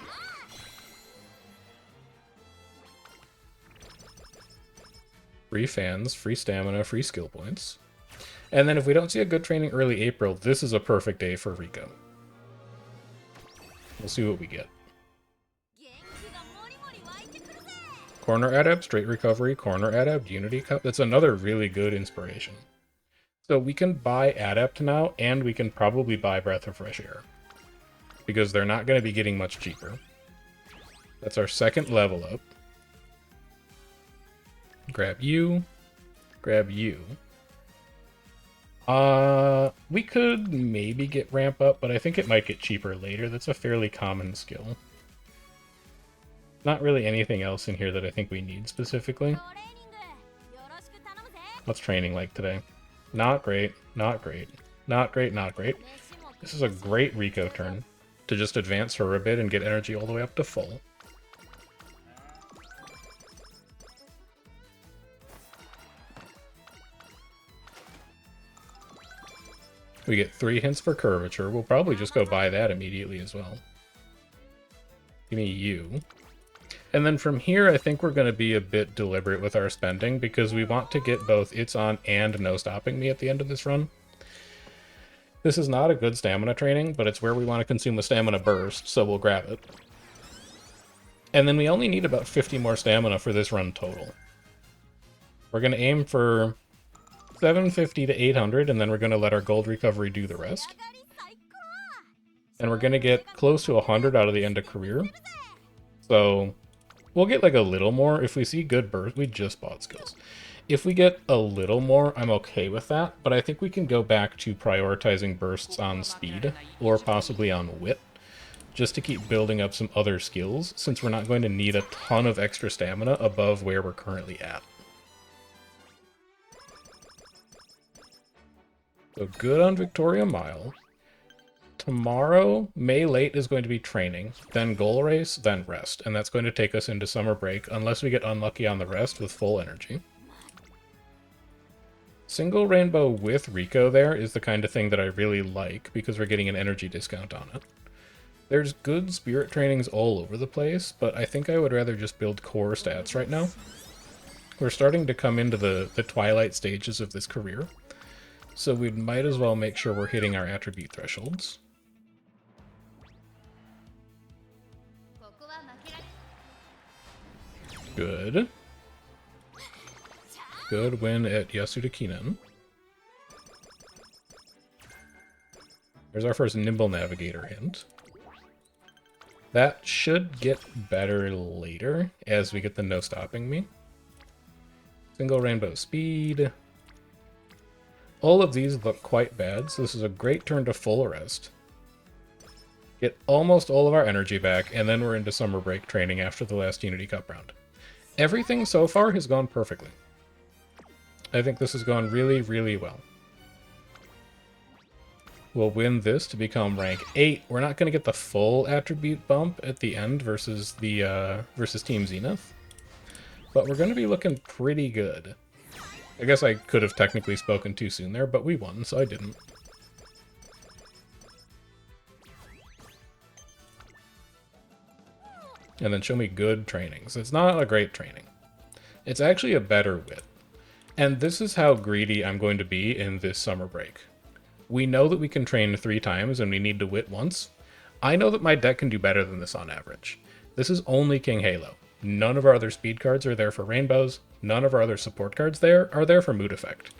Free fans, free stamina, free skill points. And then if we don't see a good training early April, this is a perfect day for Rico. We'll see what we get. Corner Adept, Straight Recovery, Corner Adept, Unity Cup. That's another really good inspiration. So we can buy Adept now, and we can probably buy Breath of Fresh Air. Because they're not going to be getting much cheaper. That's our second level up. Grab you. Grab you. We could maybe get ramp up, but I think it might get cheaper later. That's a fairly common skill. Not really anything else in here that I think we need specifically. What's training like today? Not great, not great, not great, not great. This is a great Rico turn to just advance her a bit and get energy all the way up to full. We get 3 hints for curvature. We'll probably just go buy that immediately as well. Give me you. And then from here, I think we're going to be a bit deliberate with our spending because we want to get both It's On and No Stopping Me at the end of this run. This is not a good stamina training, but it's where we want to consume a stamina burst, so we'll grab it. And then we only need about 50 more stamina for this run total. We're going to aim for 750 to 800, and then we're going to let our gold recovery do the rest. And we're going to get close to 100 out of the end of career. So we'll get like a little more. If we see good burst, we just bought skills. If we get a little more, I'm okay with that, but I think we can go back to prioritizing bursts on speed, or possibly on wit, just to keep building up some other skills, since we're not going to need a ton of extra stamina above where we're currently at. So good on Victoria Mile. Tomorrow, May late is going to be training, then goal race, then rest, and that's going to take us into summer break, unless we get unlucky on the rest with full energy. Single rainbow with Rico there is the kind of thing that I really like, because we're getting an energy discount on it. There's good spirit trainings all over the place, but I think I would rather just build core stats right now. We're starting to come into the twilight stages of this career, so we might as well make sure we're hitting our attribute thresholds. Good. Good win at Yasuda Kinen. There's our first Nimble Navigator hint. That should get better later as we get the No Stopping Me. Single Rainbow Speed. All of these look quite bad, so this is a great turn to full rest. Get almost all of our energy back, and then we're into summer break training after the last Unity Cup round. Everything so far has gone perfectly. I think this has gone really, really well. We'll win this to become rank 8. We're not going to get the full attribute bump at the end versus the versus Team Zenith, but we're going to be looking pretty good. I guess I could have technically spoken too soon there, but we won, so I didn't. And then show me good trainings. It's not a great training. It's actually a better wit. And this is how greedy I'm going to be in this summer break. We know that we can train 3 times and we need to wit once. I know that my deck can do better than this on average. This is only King Halo. None of our other speed cards are there for rainbows. None of our other support cards are there for mood effect.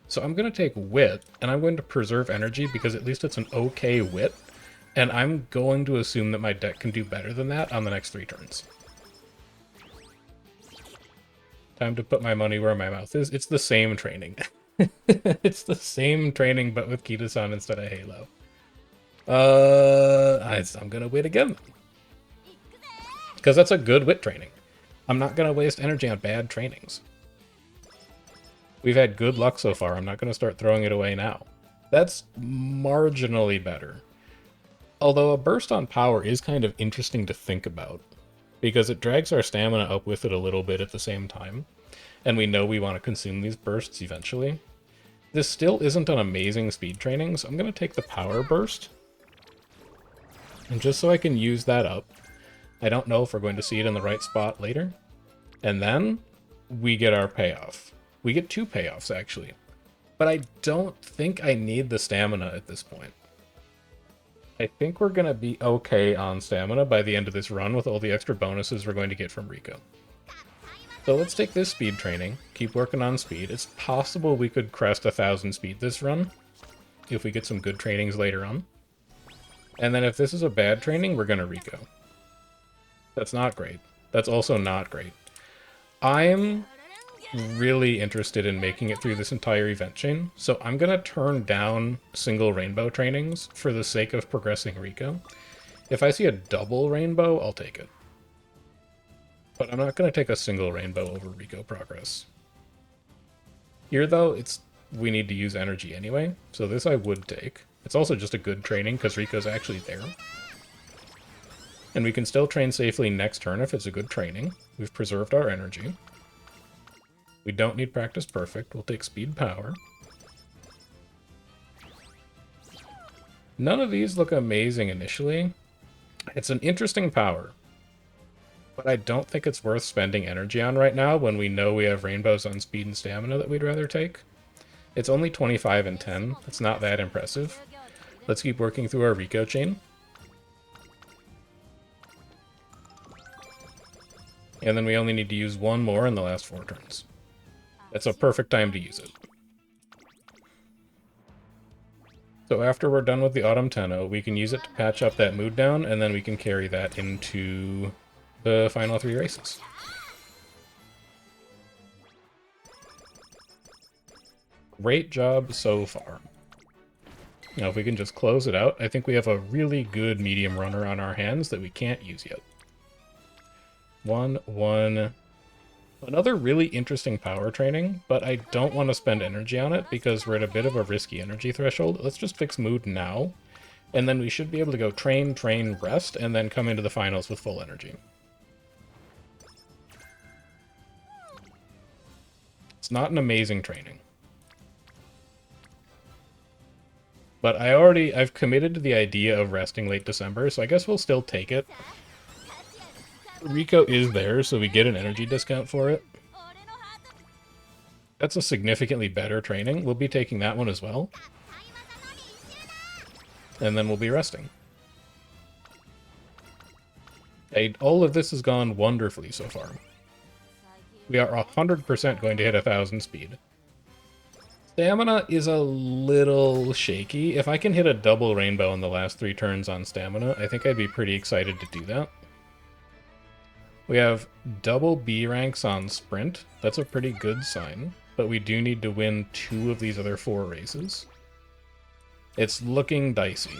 So I'm going to take wit, and I'm going to preserve energy because at least it's an okay wit. And I'm going to assume that my deck can do better than that on the next 3 turns. Time to put my money where my mouth is. It's the same training. It's the same training, but with Kita-san instead of Halo. I'm gonna wit again. Because that's a good wit training. I'm not gonna waste energy on bad trainings. We've had good luck so far. I'm not gonna start throwing it away now. That's marginally better. Although a burst on power is kind of interesting to think about, because it drags our stamina up with it a little bit at the same time, and we know we want to consume these bursts eventually. This still isn't an amazing speed training, so I'm going to take the power burst, and just so I can use that up. I don't know if we're going to see it in the right spot later. And then we get our payoff. We get 2 payoffs, actually. But I don't think I need the stamina at this point. I think we're going to be okay on stamina by the end of this run with all the extra bonuses we're going to get from Rico. So let's take this speed training, keep working on speed. It's possible we could crest 1,000 speed this run, if we get some good trainings later on. And then if this is a bad training, we're going to Rico. That's not great. That's also not great. I'm really interested in making it through this entire event chain, so I'm going to turn down single rainbow trainings for the sake of progressing Rico. If I see a double rainbow, I'll take it. But I'm not going to take a single rainbow over Rico progress. Here, though, we need to use energy anyway, so this I would take. It's also just a good training because Rico's actually there. And we can still train safely next turn if it's a good training. We've preserved our energy. We don't need practice perfect. We'll take speed power. None of these look amazing initially. It's an interesting power, but I don't think it's worth spending energy on right now when we know we have rainbows on speed and stamina that we'd rather take. It's only 25 and 10. It's not that impressive. Let's keep working through our Rico chain. And then we only need to use one more in the last 4 turns. That's a perfect time to use it. So after we're done with the Autumn Tenno, we can use it to patch up that mood down, and then we can carry that into the final 3 races. Great job so far. Now if we can just close it out, I think we have a really good medium runner on our hands that we can't use yet. 1-1. Another really interesting power training, but I don't want to spend energy on it because we're at a bit of a risky energy threshold. Let's just fix mood now, and then we should be able to go train, train, rest, and then come into the finals with full energy. It's not an amazing training. But I've committed to the idea of resting late December, so I guess we'll still take it. Rico is there, so we get an energy discount for it. That's a significantly better training. We'll be taking that one as well. And then we'll be resting. All of this has gone wonderfully so far. We are 100% going to hit 1,000 speed. Stamina is a little shaky. If I can hit a double rainbow in the last 3 turns on stamina, I think I'd be pretty excited to do that. We have double B ranks on sprint. That's a pretty good sign, but we do need to win 2 of these other 4 races. It's looking dicey,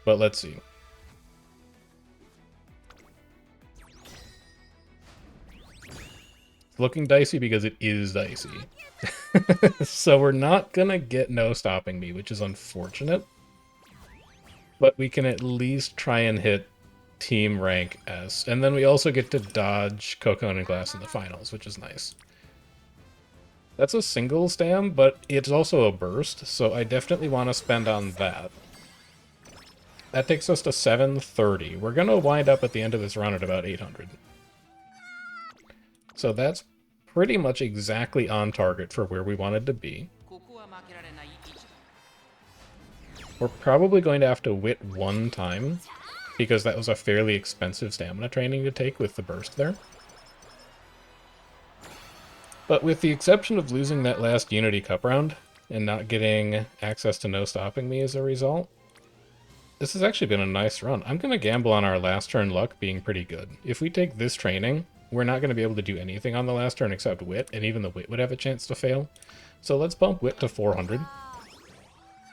but let's see. It's looking dicey because it is dicey. So we're not gonna get no stopping me, which is unfortunate. But we can at least try and hit team rank S. And then we also get to dodge Coconut and Glass in the finals, which is nice. That's a single stam, but it's also a burst, so I definitely want to spend on that. That takes us to 730. We're going to wind up at the end of this run at about 800. So that's pretty much exactly on target for where we wanted to be. We're probably going to have to wit 1 time, because that was a fairly expensive stamina training to take with the burst there. But with the exception of losing that last Unity Cup round, and not getting access to no stopping me as a result, this has actually been a nice run. I'm going to gamble on our last turn luck being pretty good. If we take this training, we're not going to be able to do anything on the last turn except wit, and even the wit would have a chance to fail. So let's bump wit to 400.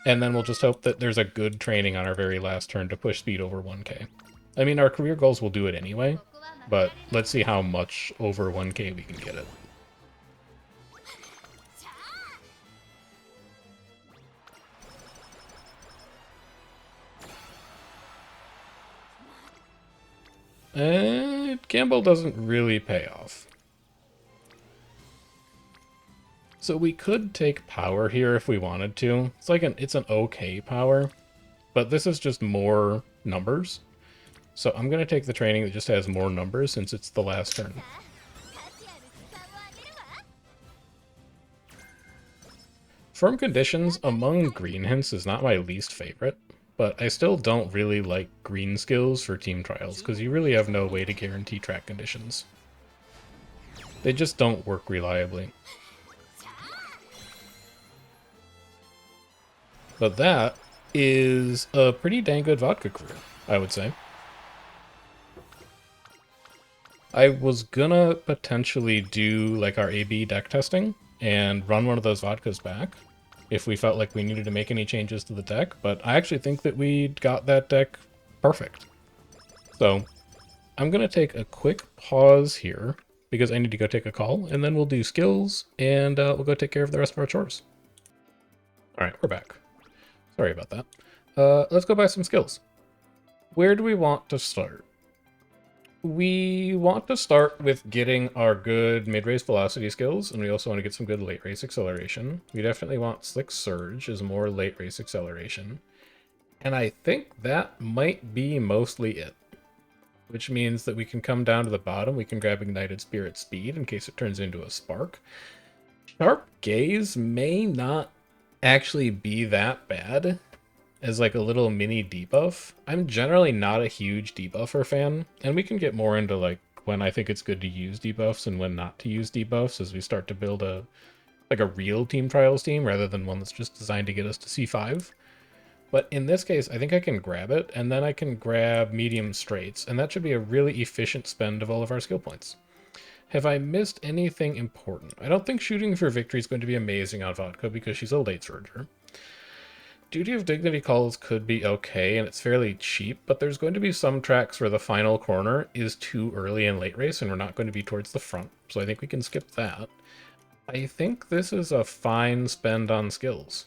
And then we'll just hope that there's a good training on our very last turn to push speed over 1k. I mean, our career goals will do it anyway, but let's see how much over 1k we can get it. Gamble doesn't really pay off. So we could take power here if we wanted to. It's an okay power, but this is just more numbers. So I'm going to take the training that just has more numbers since it's the last turn. Firm Conditions among green hints is not my least favorite, but I still don't really like green skills for team trials because you really have no way to guarantee track conditions. They just don't work reliably. But that is a pretty dang good vodka career, I would say. I was gonna potentially do like our AB deck testing and run one of those vodkas back if we felt like we needed to make any changes to the deck, but I actually think that we got that deck perfect. So I'm gonna take a quick pause here because I need to go take a call, and then we'll do skills and we'll go take care of the rest of our chores. All right, we're back. Sorry about that. Let's go buy some skills. Where do we want to start? We want to start with getting our good mid-race velocity skills, and we also want to get some good late race acceleration. We definitely want Slick Surge as more late race acceleration. And I think that might be mostly it. Which means that we can come down to the bottom, we can grab Ignited Spirit Speed in case it turns into a Spark. Sharp Gaze may not actually be that bad as like a little mini debuff. I'm generally not a huge debuffer fan, and we can get more into like when I think it's good to use debuffs and when not to use debuffs as we start to build a real Team Trials team rather than one that's just designed to get us to C5. But in this case, I think I can grab it, and then I can grab medium straights, and that should be a really efficient spend of all of our skill points. Have I missed anything important? I don't think shooting for victory is going to be amazing on Vodka because she's a late surger. Duty of Dignity calls could be okay, and it's fairly cheap, but there's going to be some tracks where the final corner is too early in late race, and we're not going to be towards the front, so I think we can skip that. I think this is a fine spend on skills.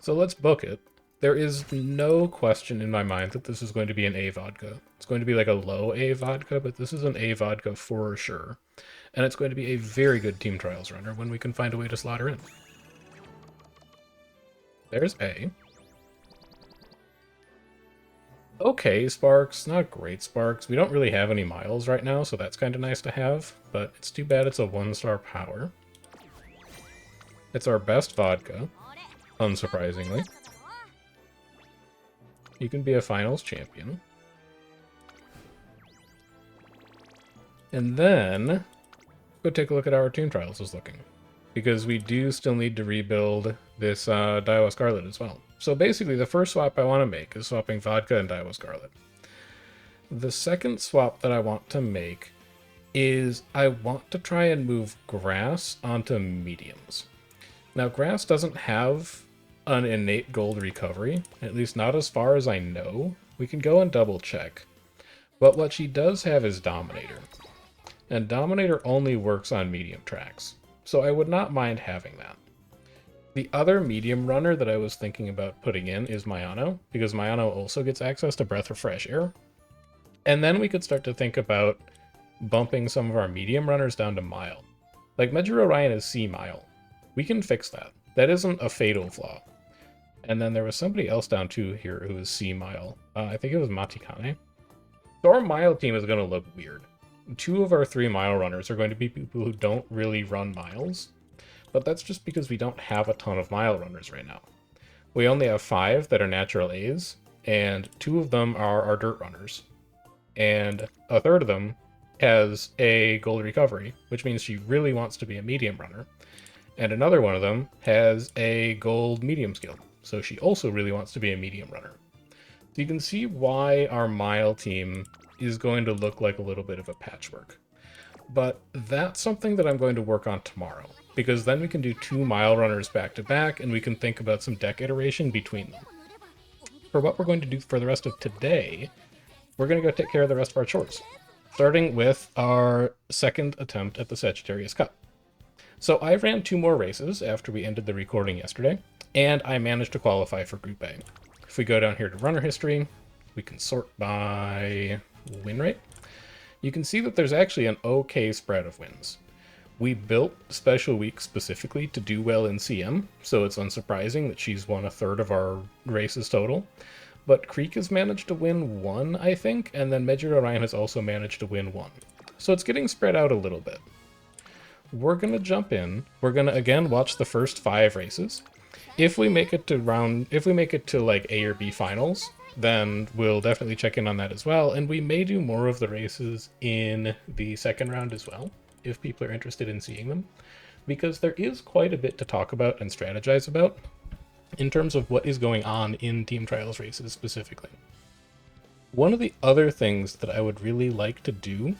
So let's book it. There is no question in my mind that this is going to be an A vodka. It's going to be like a low A vodka, but this is an A vodka for sure. And it's going to be a very good Team Trials runner when we can find a way to slot her in. There's A. Okay, Sparks. Not great Sparks. We don't really have any miles right now, so that's kind of nice to have. But it's too bad it's a 1-star power. It's our best vodka, unsurprisingly. You can be a finals champion. And then, go take a look at how our Team Trials is looking. Because we do still need to rebuild this Daiwa Scarlet as well. So basically, the first swap I want to make is swapping Vodka and Daiwa Scarlet. The second swap that I want to make is I want to try and move Grass onto mediums. Now, Grass doesn't have an innate gold recovery, at least not as far as I know. We can go and double check. But what she does have is Dominator. And Dominator only works on medium tracks, so I would not mind having that. The other medium runner that I was thinking about putting in is Mayano, because Mayano also gets access to Breath of Fresh Air. And then we could start to think about bumping some of our medium runners down to Mile. Like Measure Orion is C Mile. We can fix that. That isn't a fatal flaw. And then there was somebody else down too here who is C Mile. I think it was Matikane. So our Mile team is going to look weird. 2 of our 3 mile runners are going to be people who don't really run miles, but that's just because we don't have a ton of mile runners right now. We only have 5 that are natural A's, and 2 of them are our dirt runners. And a third of them has a gold recovery, which means she really wants to be a medium runner. And another one of them has a gold medium skill, so she also really wants to be a medium runner. So you can see why our mile team is going to look like a little bit of a patchwork. But that's something that I'm going to work on tomorrow, because then we can do 2 mile runners back to back, and we can think about some deck iteration between them. For what we're going to do for the rest of today, we're going to go take care of the rest of our chores, starting with our second attempt at the Sagittarius Cup. So I ran 2 more races after we ended the recording yesterday, and I managed to qualify for Group A. If we go down here to runner history, we can sort by win rate. You can see that there's actually an okay spread of wins. We built Special Week specifically to do well in CM, so it's unsurprising that she's won 1/3 of our races total. But Creek has managed to win 1, I think, and then Measure Orion has also managed to win 1. So it's getting spread out a little bit. We're going to jump in. We're going to, again, watch the first 5 races. If we make it to like A or B finals, then we'll definitely check in on that as well, and we may do more of the races in the second round as well, if people are interested in seeing them, because there is quite a bit to talk about and strategize about in terms of what is going on in Team Trials races specifically. One of the other things that I would really like to do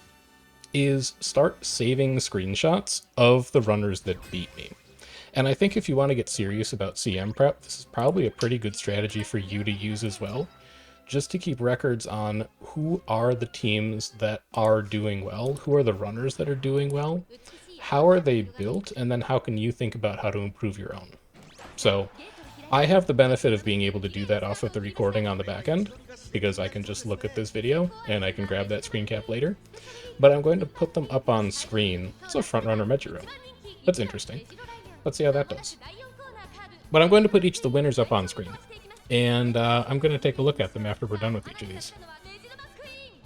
is start saving screenshots of the runners that beat me. And I think if you want to get serious about CM prep, this is probably a pretty good strategy for you to use as well, just to keep records on who are the teams that are doing well, who are the runners that are doing well, how are they built, and then how can you think about how to improve your own. So I have the benefit of being able to do that off of the recording on the back end, because I can just look at this video and I can grab that screen cap later. But I'm going to put them up on screen. It's a frontrunner Mejiro. That's interesting. Let's see how that does. But I'm going to put each of the winners up on screen. And I'm going to take a look at them after we're done with each of these.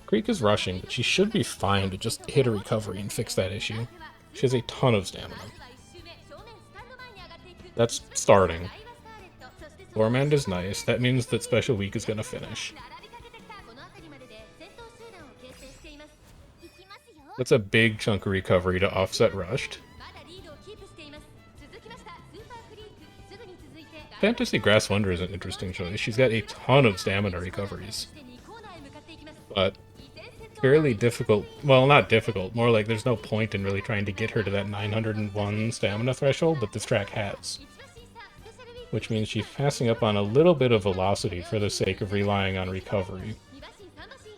Creek is rushing, but she should be fine to just hit a recovery and fix that issue. She has a ton of stamina. That's starting. Gormand is nice. That means that Special Week is going to finish. That's a big chunk of recovery to offset rushed. Fantasy Grass Wonder is an interesting choice. She's got a ton of stamina recoveries. But fairly difficult. Well, not difficult. More like there's no point in really trying to get her to that 901 stamina threshold that this track has. Which means she's passing up on a little bit of velocity for the sake of relying on recovery.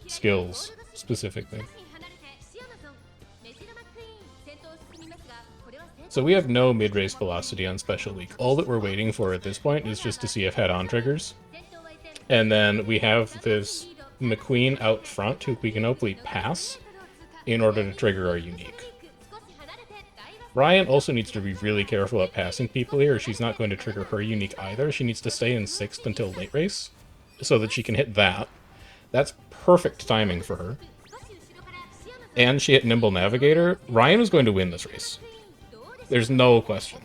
Skills, specifically. So we have no mid-race velocity on Special Week. All that we're waiting for at this point is just to see if head-on triggers. And then we have this McQueen out front who we can hopefully pass in order to trigger our unique. Ryan also needs to be really careful at passing people here, or she's not going to trigger her unique either. She needs to stay in 6th until late race so that she can hit that. That's perfect timing for her. And she hit Nimble Navigator. Ryan is going to win this race. There's no question.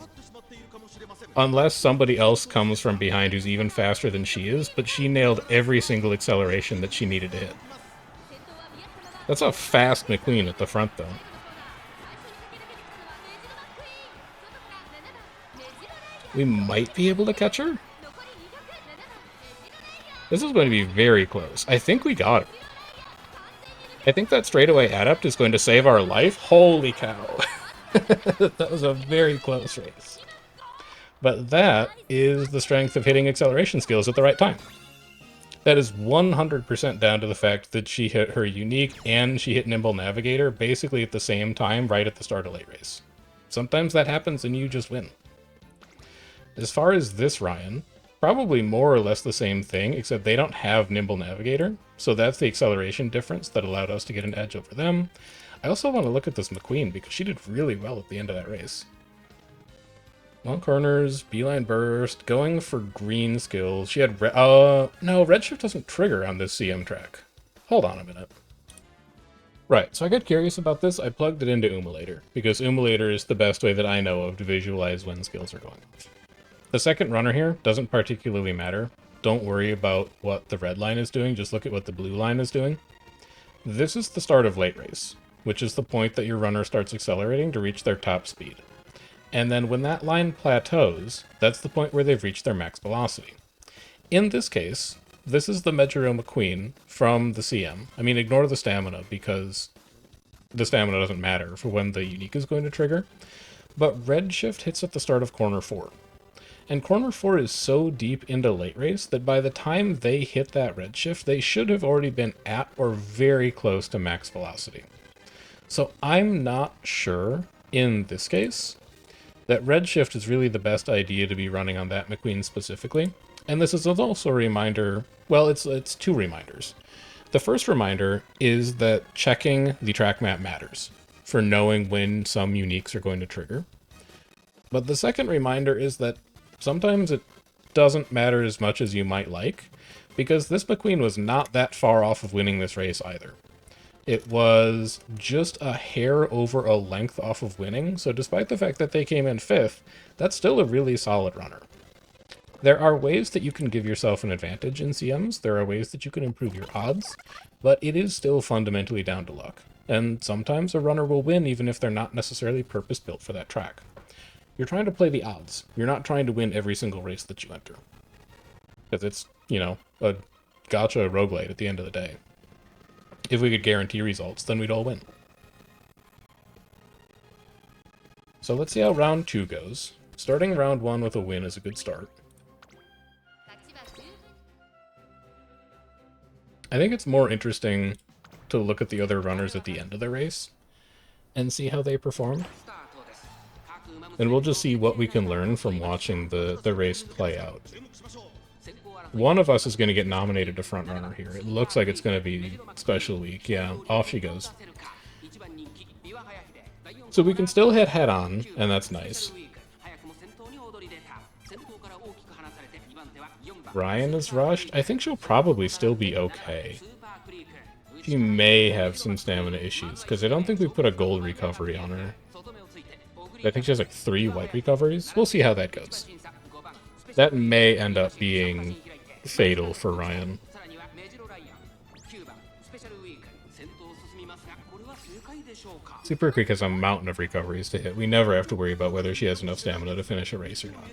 Unless somebody else comes from behind who's even faster than she is, but she nailed every single acceleration that she needed to hit. That's a fast McQueen at the front, though. We might be able to catch her. This is going to be very close. I think we got her. I think that straightaway adept is going to save our life. Holy cow. That was a very close race. But that is the strength of hitting acceleration skills at the right time. That is 100% down to the fact that she hit her unique and she hit Nimble Navigator basically at the same time right at the start of late race. Sometimes that happens and you just win. As far as this Ryan, probably more or less the same thing, except they don't have Nimble Navigator, so that's the acceleration difference that allowed us to get an edge over them. I also want to look at this McQueen because she did really well at the end of that race. Long corners, beeline burst, going for green skills. She had no, redshift doesn't trigger on this CM track. Hold on a minute. Right, so I got curious about this. I plugged it into Umulator because Umulator is the best way that I know of to visualize when skills are going. The second runner here doesn't particularly matter. Don't worry about what the red line is doing, just look at what the blue line is doing. This is the start of late race, which is the point that your runner starts accelerating to reach their top speed. And then when that line plateaus, that's the point where they've reached their max velocity. In this case, this is the Medjero McQueen from the CM. I mean, ignore the stamina because the stamina doesn't matter for when the unique is going to trigger. But redshift hits at the start of corner 4. And corner 4 is so deep into late race that by the time they hit that redshift, they should have already been at or very close to max velocity. So I'm not sure, in this case, that redshift is really the best idea to be running on that McQueen specifically. And this is also a reminder, well, it's two reminders. The first reminder is that checking the track map matters for knowing when some uniques are going to trigger. But the second reminder is that sometimes it doesn't matter as much as you might like, because this McQueen was not that far off of winning this race either. It was just a hair over a length off of winning, so despite the fact that they came in 5th, that's still a really solid runner. There are ways that you can give yourself an advantage in CMs, there are ways that you can improve your odds, but it is still fundamentally down to luck. And sometimes a runner will win even if they're not necessarily purpose-built for that track. You're trying to play the odds. You're not trying to win every single race that you enter. Because it's, you know, a gacha roguelite at the end of the day. If we could guarantee results, then we'd all win. So let's see how round 2 goes. Starting round 1 with a win is a good start. I think it's more interesting to look at the other runners at the end of the race and see how they performed. And we'll just see what we can learn from watching the race play out. One of us is going to get nominated to front runner here. It looks like it's going to be Special Week. Yeah, off she goes. So we can still hit head on, and that's nice. Ryan is rushed. I think she'll probably still be okay. She may have some stamina issues, because I don't think we put a gold recovery on her. I think she has like 3 white recoveries. We'll see how that goes. That may end up being fatal for Ryan. Super Creek has a mountain of recoveries to hit. We never have to worry about whether she has enough stamina to finish a race or not.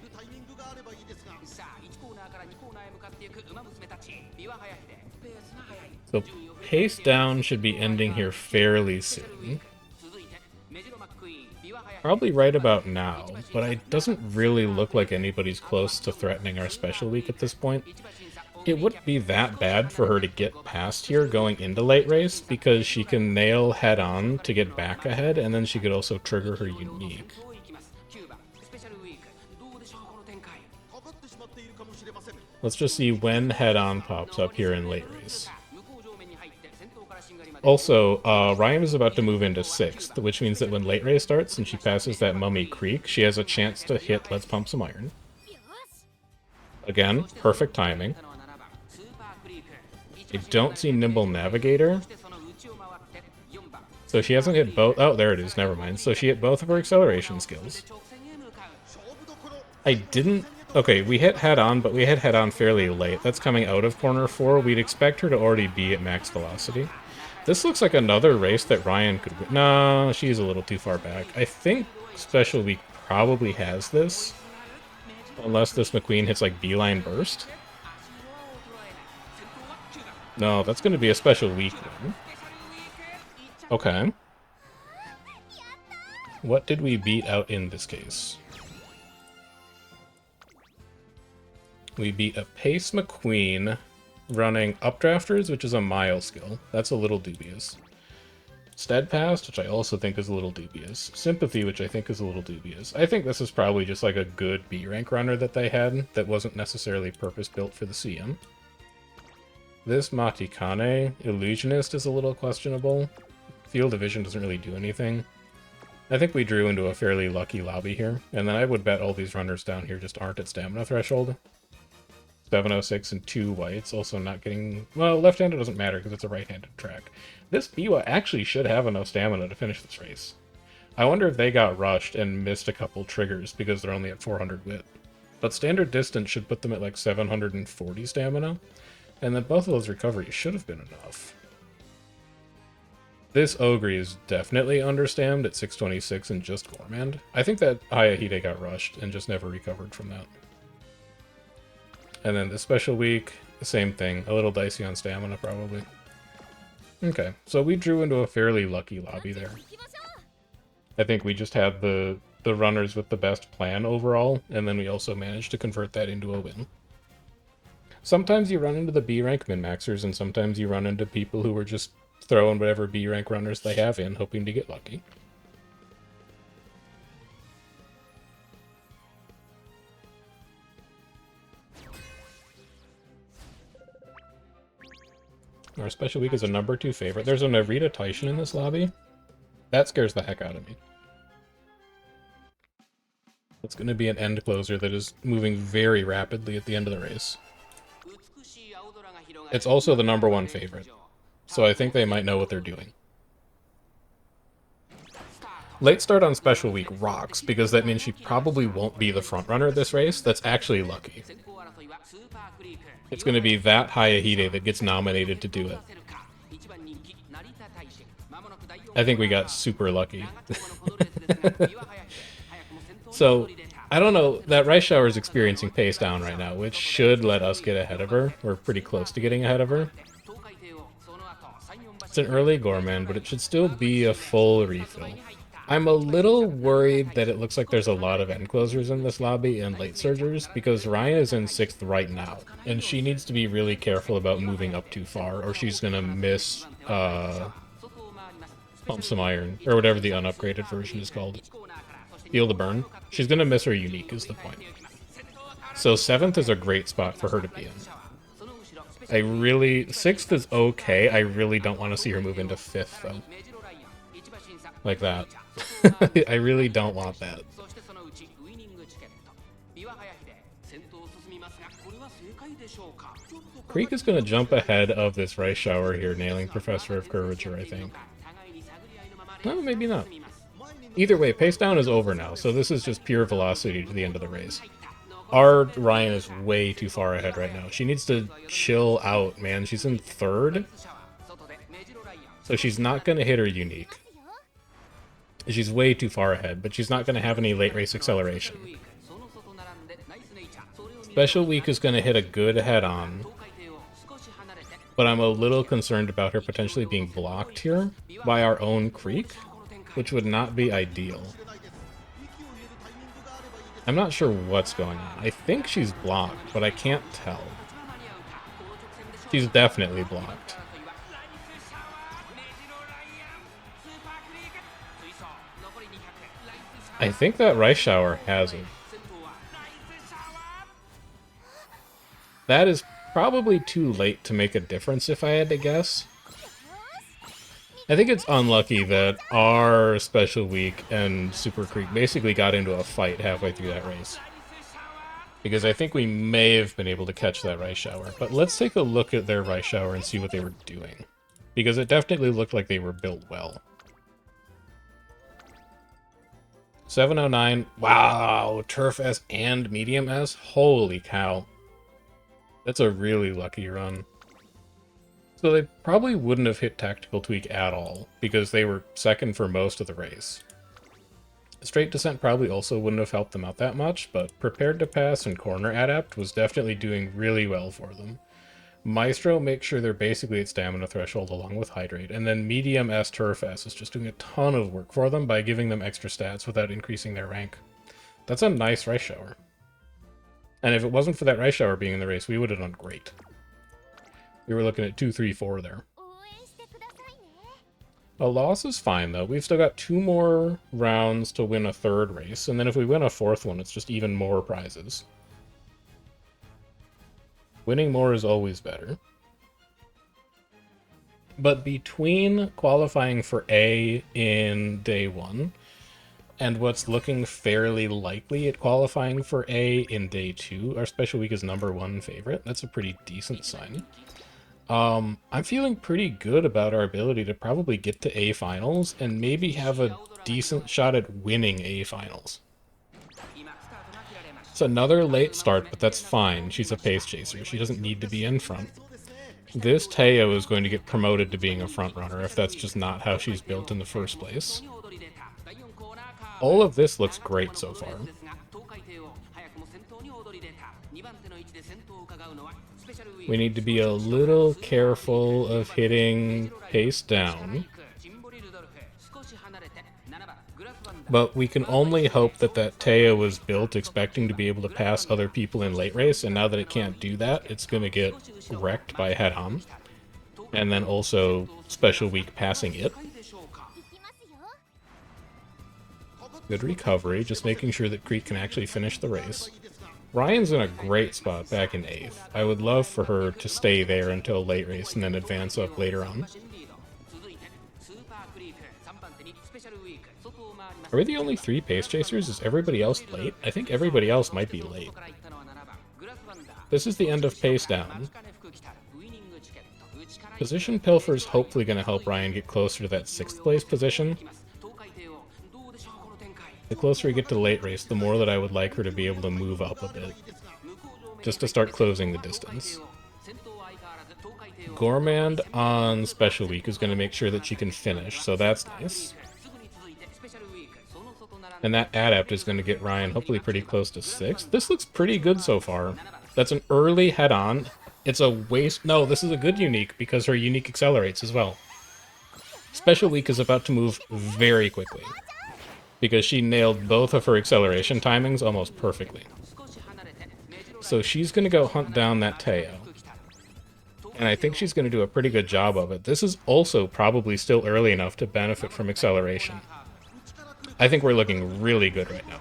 So pace down should be ending here fairly soon. Probably right about now, but it doesn't really look like anybody's close to threatening our special week at this point. It wouldn't be that bad for her to get past here going into late race, because she can nail head on to get back ahead, and then she could also trigger her unique. Let's just see when head on pops up here in late race. Also, Ryan is about to move into 6th, which means that when late race starts and she passes that Mummy Creek, she has a chance to hit Let's Pump Some Iron. Again, perfect timing. I don't see Nimble Navigator. So she hasn't hit both. Oh, there it is. Never mind. So she hit both of her acceleration skills. I didn't... Okay, we hit head on, but we hit head on fairly late. That's coming out of corner 4. We'd expect her to already be at max velocity. This looks like another race that Ryan could win. No, she's a little too far back. I think Special Week probably has this. Unless this McQueen hits like Beeline Burst. No, that's going to be a Special Week win. Okay. What did we beat out in this case? We beat a Pace McQueen running Updrafters, which is a mile skill. That's a little dubious. Steadfast, which I also think is a little dubious. Sympathy, which I think is a little dubious. I think this is probably just like a good B rank runner that they had that wasn't necessarily purpose-built for the CM. This Matikane Illusionist is a little questionable. Field of Vision doesn't really do anything. I think we drew into a fairly lucky lobby here, and then I would bet all these runners down here just aren't at stamina threshold. 706 and 2 whites, also not getting... Well, left-handed doesn't matter because it's a right-handed track. This Biwa actually should have enough stamina to finish this race. I wonder if they got rushed and missed a couple triggers because they're only at 400 wit. But standard distance should put them at like 740 stamina, and then both of those recoveries should have been enough. This Ogre is definitely understammed at 626 and just Gourmand. I think that Hayahide got rushed and just never recovered from that. And then the Special Week, the same thing. A little dicey on stamina, probably. Okay, so we drew into a fairly lucky lobby there. I think we just had the runners with the best plan overall, and then we also managed to convert that into a win. Sometimes you run into the B rank min-maxers, and sometimes you run into people who are just throwing whatever B rank runners they have in, hoping to get lucky. Our Special Week is a number 2 favorite. There's a Narita Taishin in this lobby. That scares the heck out of me. It's going to be an end closer that is moving very rapidly at the end of the race. It's also the number 1 favorite, so I think they might know what they're doing. Late start on Special Week rocks, because that means she probably won't be the front runner of this race. That's actually lucky. It's going to be that Hayahide that gets nominated to do it. I think we got super lucky. So, I don't know, that Rice Shower is experiencing pace down right now, which should let us get ahead of her. We're pretty close to getting ahead of her. It's an early Gourmand, but it should still be a full refill. I'm a little worried that it looks like there's a lot of end closers in this lobby and late surgers, because Ryan is in 6th right now, and she needs to be really careful about moving up too far, or she's gonna miss Pump Some Iron, or whatever the unupgraded version is called. Feel the Burn. She's gonna miss her unique is the point. So 7th is a great spot for her to be in. 6th is okay, I really don't want to see her move into 5th though. Like that. I really don't want that. Creek is going to jump ahead of this Rice Shower here, nailing Professor of Curvature, I think. No, maybe not. Either way, pace down is over now, so this is just pure velocity to the end of the race. Our Ryan is way too far ahead right now. She needs to chill out, man. She's in third. So she's not going to hit her unique. She's way too far ahead, but she's not going to have any late race acceleration. Special Week is going to hit a good head-on, but I'm a little concerned about her potentially being blocked here by our own Creek, which would not be ideal. I'm not sure what's going on. I think she's blocked, but I can't tell. She's definitely blocked. I think that Rice Shower has it. That is probably too late to make a difference if I had to guess. I think it's unlucky that our Special Week and Super Creek basically got into a fight halfway through that race. Because I think we may have been able to catch that Rice Shower. But let's take a look at their Rice Shower and see what they were doing. Because it definitely looked like they were built well. 709. Wow, Turf S and Medium S? Holy cow. That's a really lucky run. So they probably wouldn't have hit Tactical Tweak at all, because they were second for most of the race. Straight Descent probably also wouldn't have helped them out that much, but Prepared to Pass and Corner Adept was definitely doing really well for them. Maestro makes sure they're basically at Stamina Threshold along with Hydrate, and then Medium S Turf S is just doing a ton of work for them by giving them extra stats without increasing their rank. That's a nice Rice Shower. And if it wasn't for that Rice Shower being in the race, we would have done great. We were looking at 2, 3, 4 there. A loss is fine, though. We've still got 2 more rounds to win a 3rd race, and then if we win a 4th one, it's just even more prizes. Winning more is always better. But between qualifying for A in day 1 and what's looking fairly likely at qualifying for A in day 2, our Special Week is #1 favorite. That's a pretty decent sign. I'm feeling pretty good about our ability to probably get to A finals and maybe have a decent shot at winning A finals. It's another late start, but that's fine. She's a pace chaser. She doesn't need to be in front. This Teo is going to get promoted to being a front runner if that's just not how she's built in the first place. All of this looks great so far. We need to be a little careful of hitting pace down. But we can only hope that that Teo was built expecting to be able to pass other people in late race, and now that it can't do that, it's going to get wrecked by head-on. And then also Special Week passing it. Good recovery, just making sure that Creek can actually finish the race. Ryan's in a great spot back in 8th. I would love for her to stay there until late race and then advance up later on. Are we the only 3 pace chasers? Is everybody else late? I think everybody else might be late. This is the end of pace down. Position Pilfer is hopefully going to help Ryan get closer to that 6th place position. The closer we get to late race, the more that I would like her to be able to move up a bit. Just to start closing the distance. Gourmand on Special Week is going to make sure that she can finish, so that's nice. And that Adept is going to get Ryan hopefully pretty close to 6th. This looks pretty good so far. That's an early head-on. It's a waste... No, this is a good unique because her unique accelerates as well. Special Week is about to move very quickly because she nailed both of her acceleration timings almost perfectly. So she's going to go hunt down that Teo. And I think she's going to do a pretty good job of it. This is also probably still early enough to benefit from acceleration. I think we're looking really good right now.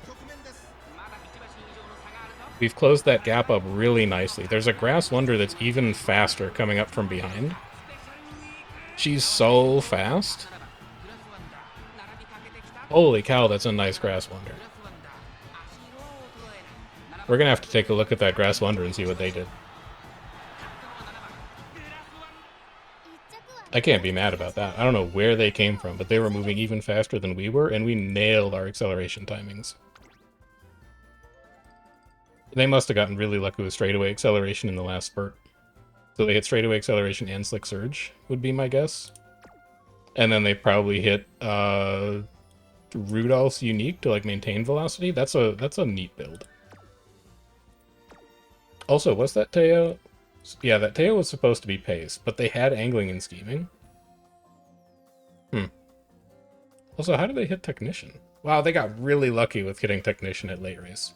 We've closed that gap up really nicely. There's a Grass Wonder that's even faster coming up from behind. She's so fast. Holy cow, that's a nice Grass Wonder. We're going to have to take a look at that Grass Wonder and see what they did. I can't be mad about that. I don't know where they came from, but they were moving even faster than we were, and we nailed our acceleration timings. They must have gotten really lucky with straightaway acceleration in the last spurt. So they hit straightaway acceleration and slick surge, would be my guess. And then they probably hit Rudolph's unique to like maintain velocity. That's a neat build. Also, what's that Teo? Yeah, that Teo was supposed to be pace, but they had angling and scheming. Also, how did they hit Technician? Wow, they got really lucky with hitting Technician at late race.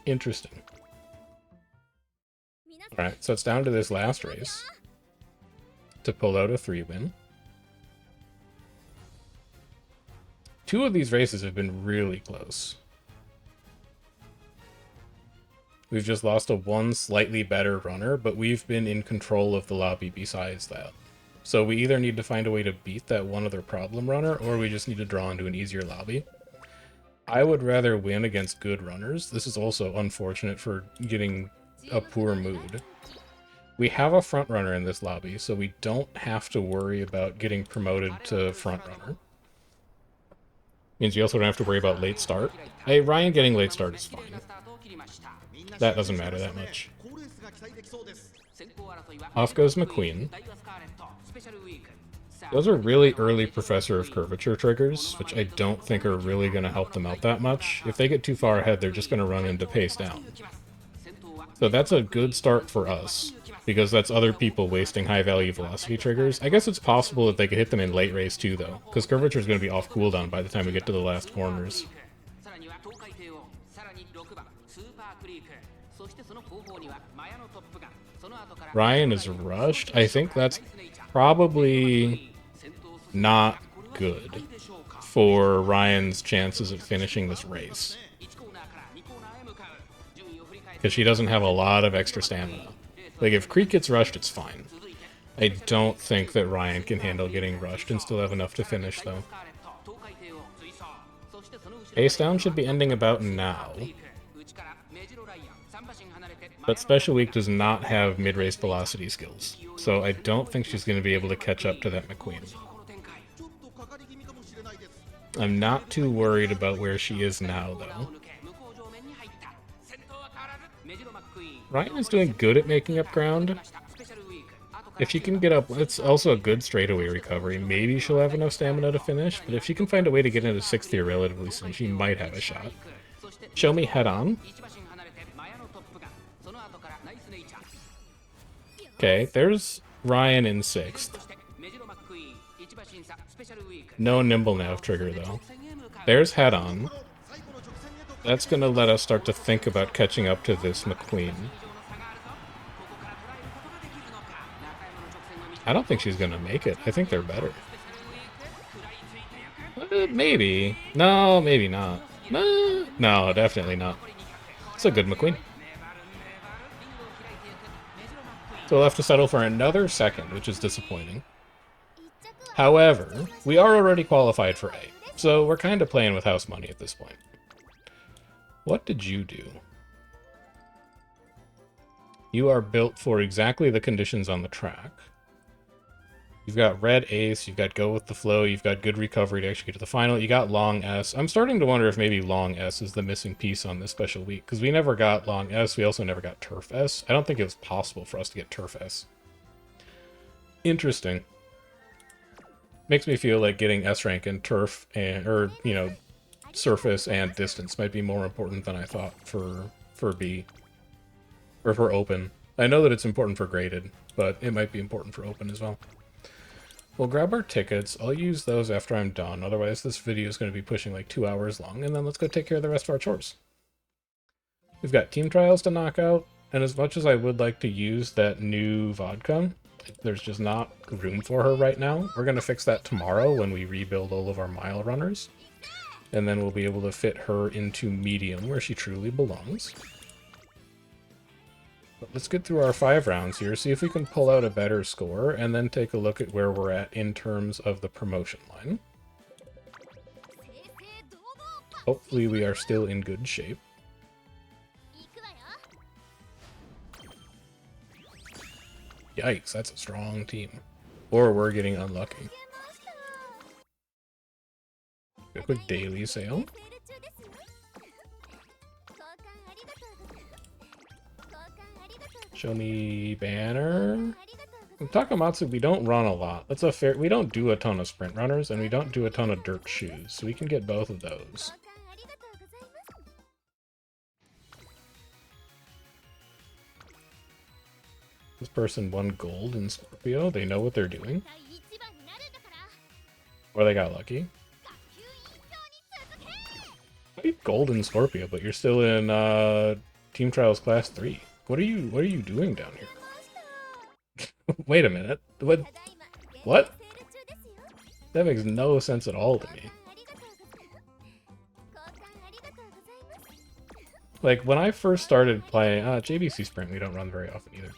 Interesting. Alright, so it's down to this last race to pull out a 3-win. 2 of these races have been really close. We've just lost a 1 slightly better runner, but we've been in control of the lobby besides that. So we either need to find a way to beat that one other problem runner, or we just need to draw into an easier lobby. I would rather win against good runners. This is also unfortunate for getting a poor mood. We have a front runner in this lobby, so we don't have to worry about getting promoted to front runner. Means you also don't have to worry about late start. Hey, Ryan getting late start is fine. That doesn't matter that much. Off goes McQueen. Those are really early Professor of Curvature triggers, which I don't think are really going to help them out that much. If they get too far ahead, they're just going to run into pace down. So that's a good start for us, because that's other people wasting high-value velocity triggers. I guess it's possible that they could hit them in late race too, though, because Curvature is going to be off cooldown by the time we get to the last corners. Ryan is rushed. I think that's probably not good for Ryan's chances of finishing this race, because she doesn't have a lot of extra stamina. Like, if Creek gets rushed, it's fine. I don't think that Ryan can handle getting rushed and still have enough to finish, though. Ace down should be ending about now. But Special Week does not have mid-race velocity skills, so I don't think she's going to be able to catch up to that McQueen. I'm not too worried about where she is now, though. Ryan is doing good at making up ground. If she can get up, it's also a good straightaway recovery. Maybe she'll have enough stamina to finish, but if she can find a way to get into 6th tier relatively soon, she might have a shot. Show me head on. Okay, there's Ryan in 6th. No nimble nav trigger, though. There's head on. That's going to let us start to think about catching up to this McQueen. I don't think she's going to make it. I think they're better. Maybe. No, maybe not. No, definitely not. It's a good McQueen. So we'll have to settle for another 2nd, which is disappointing. However, we are already qualified for A, so we're kind of playing with house money at this point. What did you do? You are built for exactly the conditions on the track. You've got red ace, you've got go with the flow, you've got good recovery to actually get to the final, you got long S. I'm starting to wonder if maybe long S is the missing piece on this special week, because we never got long S, we also never got turf S. I don't think it was possible for us to get turf S. Interesting. Makes me feel like getting S rank in turf and, or, you know, surface and distance might be more important than I thought for B. Or for open. I know that it's important for graded, but it might be important for open as well. We'll grab our tickets. I'll use those after I'm done. Otherwise, this video is going to be pushing like 2 hours long. And then let's go take care of the rest of our chores. We've got team trials to knock out. And as much as I would like to use that new Vodka, there's just not room for her right now. We're going to fix that tomorrow when we rebuild all of our mile runners. And then we'll be able to fit her into medium where she truly belongs. But let's get through our 5 rounds here, see if we can pull out a better score, and then take a look at where we're at in terms of the promotion line. Hopefully we are still in good shape. Yikes, that's a strong team. Or we're getting unlucky. A quick daily sale. Show me banner. In Takamatsu, we don't run a lot. That's a fair. We don't do a ton of sprint runners, and we don't do a ton of dirt shoes, so we can get both of those. This person won gold in Scorpio. They know what they're doing. Or they got lucky. You gold in Scorpio, but you're still in Team Trials Class 3. What are you doing down here? Wait a minute. What? That makes no sense at all to me. Like, when I first started playing... JBC Sprint, we don't run very often either.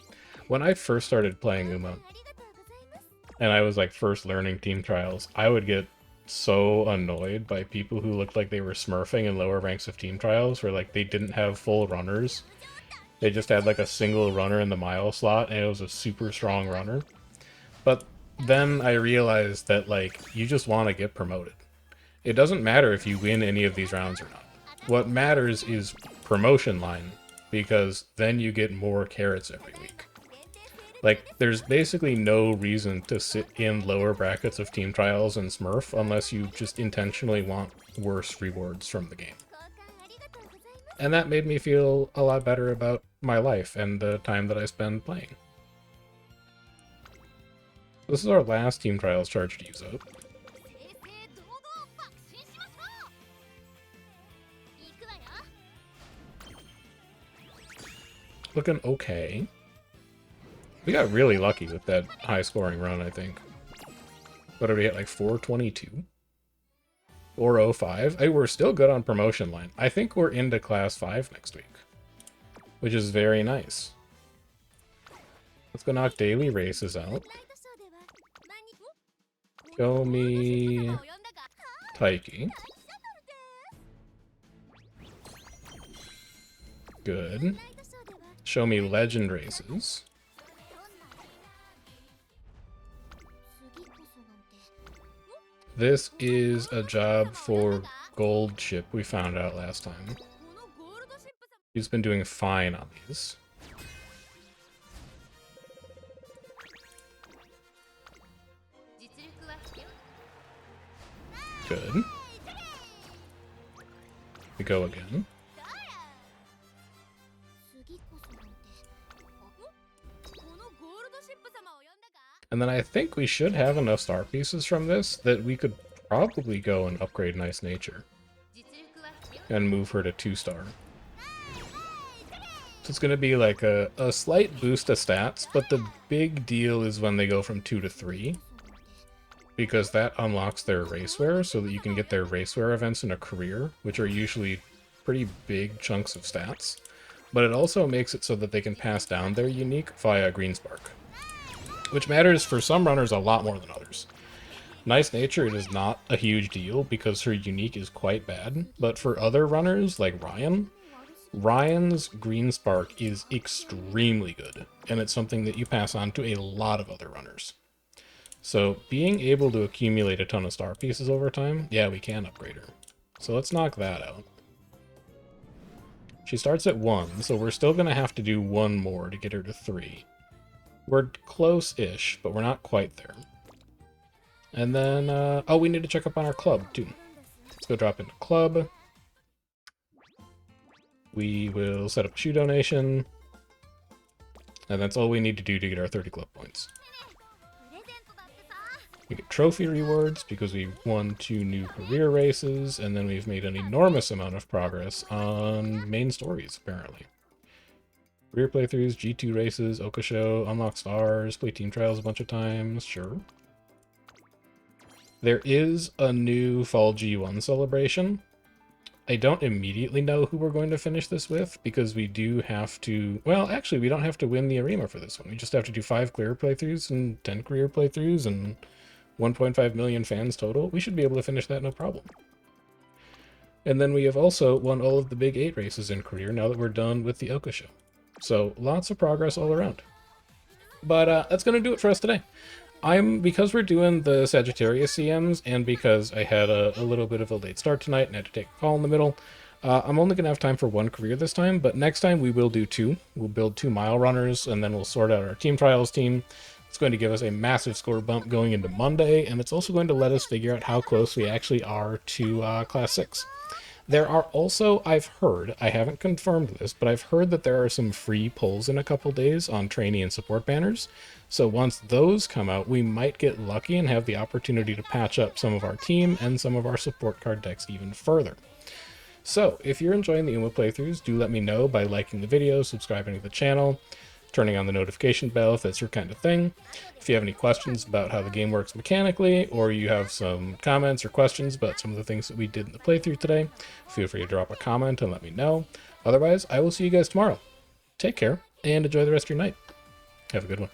When I first started playing Uma, and I was, like, first learning Team Trials, I would get so annoyed by people who looked like they were smurfing in lower ranks of Team Trials, where, like, they didn't have full runners. They just had, like, a single runner in the mile slot, and it was a super strong runner. But then I realized that, like, you just want to get promoted. It doesn't matter if you win any of these rounds or not. What matters is promotion line, because then you get more carrots every week. Like, there's basically no reason to sit in lower brackets of Team Trials and Smurf unless you just intentionally want worse rewards from the game. And that made me feel a lot better about my life and the time that I spend playing. This is our last Team Trials charge to use up. Looking okay. We got really lucky with that high-scoring run, I think. What did we get, like 422? 405? Hey, we're still good on promotion line. I think we're into Class 5 next week, which is very nice. Let's go knock daily races out. Show me Taiki. Good. Show me legend races. This is a job for gold ship we found out last time. He's been doing fine on these. Good. We go again. And then I think we should have enough star pieces from this that we could probably go and upgrade Nice Nature. And move her to 2-star. So it's going to be like a slight boost of stats, but the big deal is when they go from 2 to 3. Because that unlocks their racewear, so that you can get their racewear events in a career, which are usually pretty big chunks of stats. But it also makes it so that they can pass down their unique via Green Spark. Which matters for some runners a lot more than others. Nice Nature, it is not a huge deal because her unique is quite bad, but for other runners like Ryan's Green Spark is extremely good, and it's something that you pass on to a lot of other runners. So being able to accumulate a ton of star pieces over time, yeah, we can upgrade her. So let's knock that out. She starts at 1, so we're still going to have to do 1 more to get her to 3. We're close-ish, but we're not quite there. And then, oh, we need to check up on our club, too. Let's go drop into club. We will set up a shoe donation. And that's all we need to do to get our 30 club points. We get trophy rewards because we won 2 new career races, and then we've made an enormous amount of progress on main stories, apparently. Career playthroughs, G2 races, Okasho, unlock stars, play Team Trials a bunch of times, sure. There is a new Fall G1 celebration. I don't immediately know who we're going to finish this with, because we do have to... Well, actually, we don't have to win the Arima for this one. We just have to do 5 career playthroughs and 10 career playthroughs and 1.5 million fans total. We should be able to finish that no problem. And then we have also won all of the big 8 races in career now that we're done with the Okasho. So, lots of progress all around. But that's going to do it for us today. Because we're doing the Sagittarius CMs, and because I had a little bit of a late start tonight and had to take a call in the middle, I'm only going to have time for one career this time, but next time we will do two. We'll build 2 mile runners, and then we'll sort out our team trials team. It's going to give us a massive score bump going into Monday, and it's also going to let us figure out how close we actually are to Class 6. There are also, I've heard, I haven't confirmed this, but I've heard that there are some free pulls in a couple days on trainee and support banners. So once those come out, we might get lucky and have the opportunity to patch up some of our team and some of our support card decks even further. So if you're enjoying the Uma playthroughs, do let me know by liking the video, subscribing to the channel, turning on the notification bell if that's your kind of thing. If you have any questions about how the game works mechanically, or you have some comments or questions about some of the things that we did in the playthrough today, feel free to drop a comment and let me know. Otherwise, I will see you guys tomorrow. Take care, and enjoy the rest of your night. Have a good one.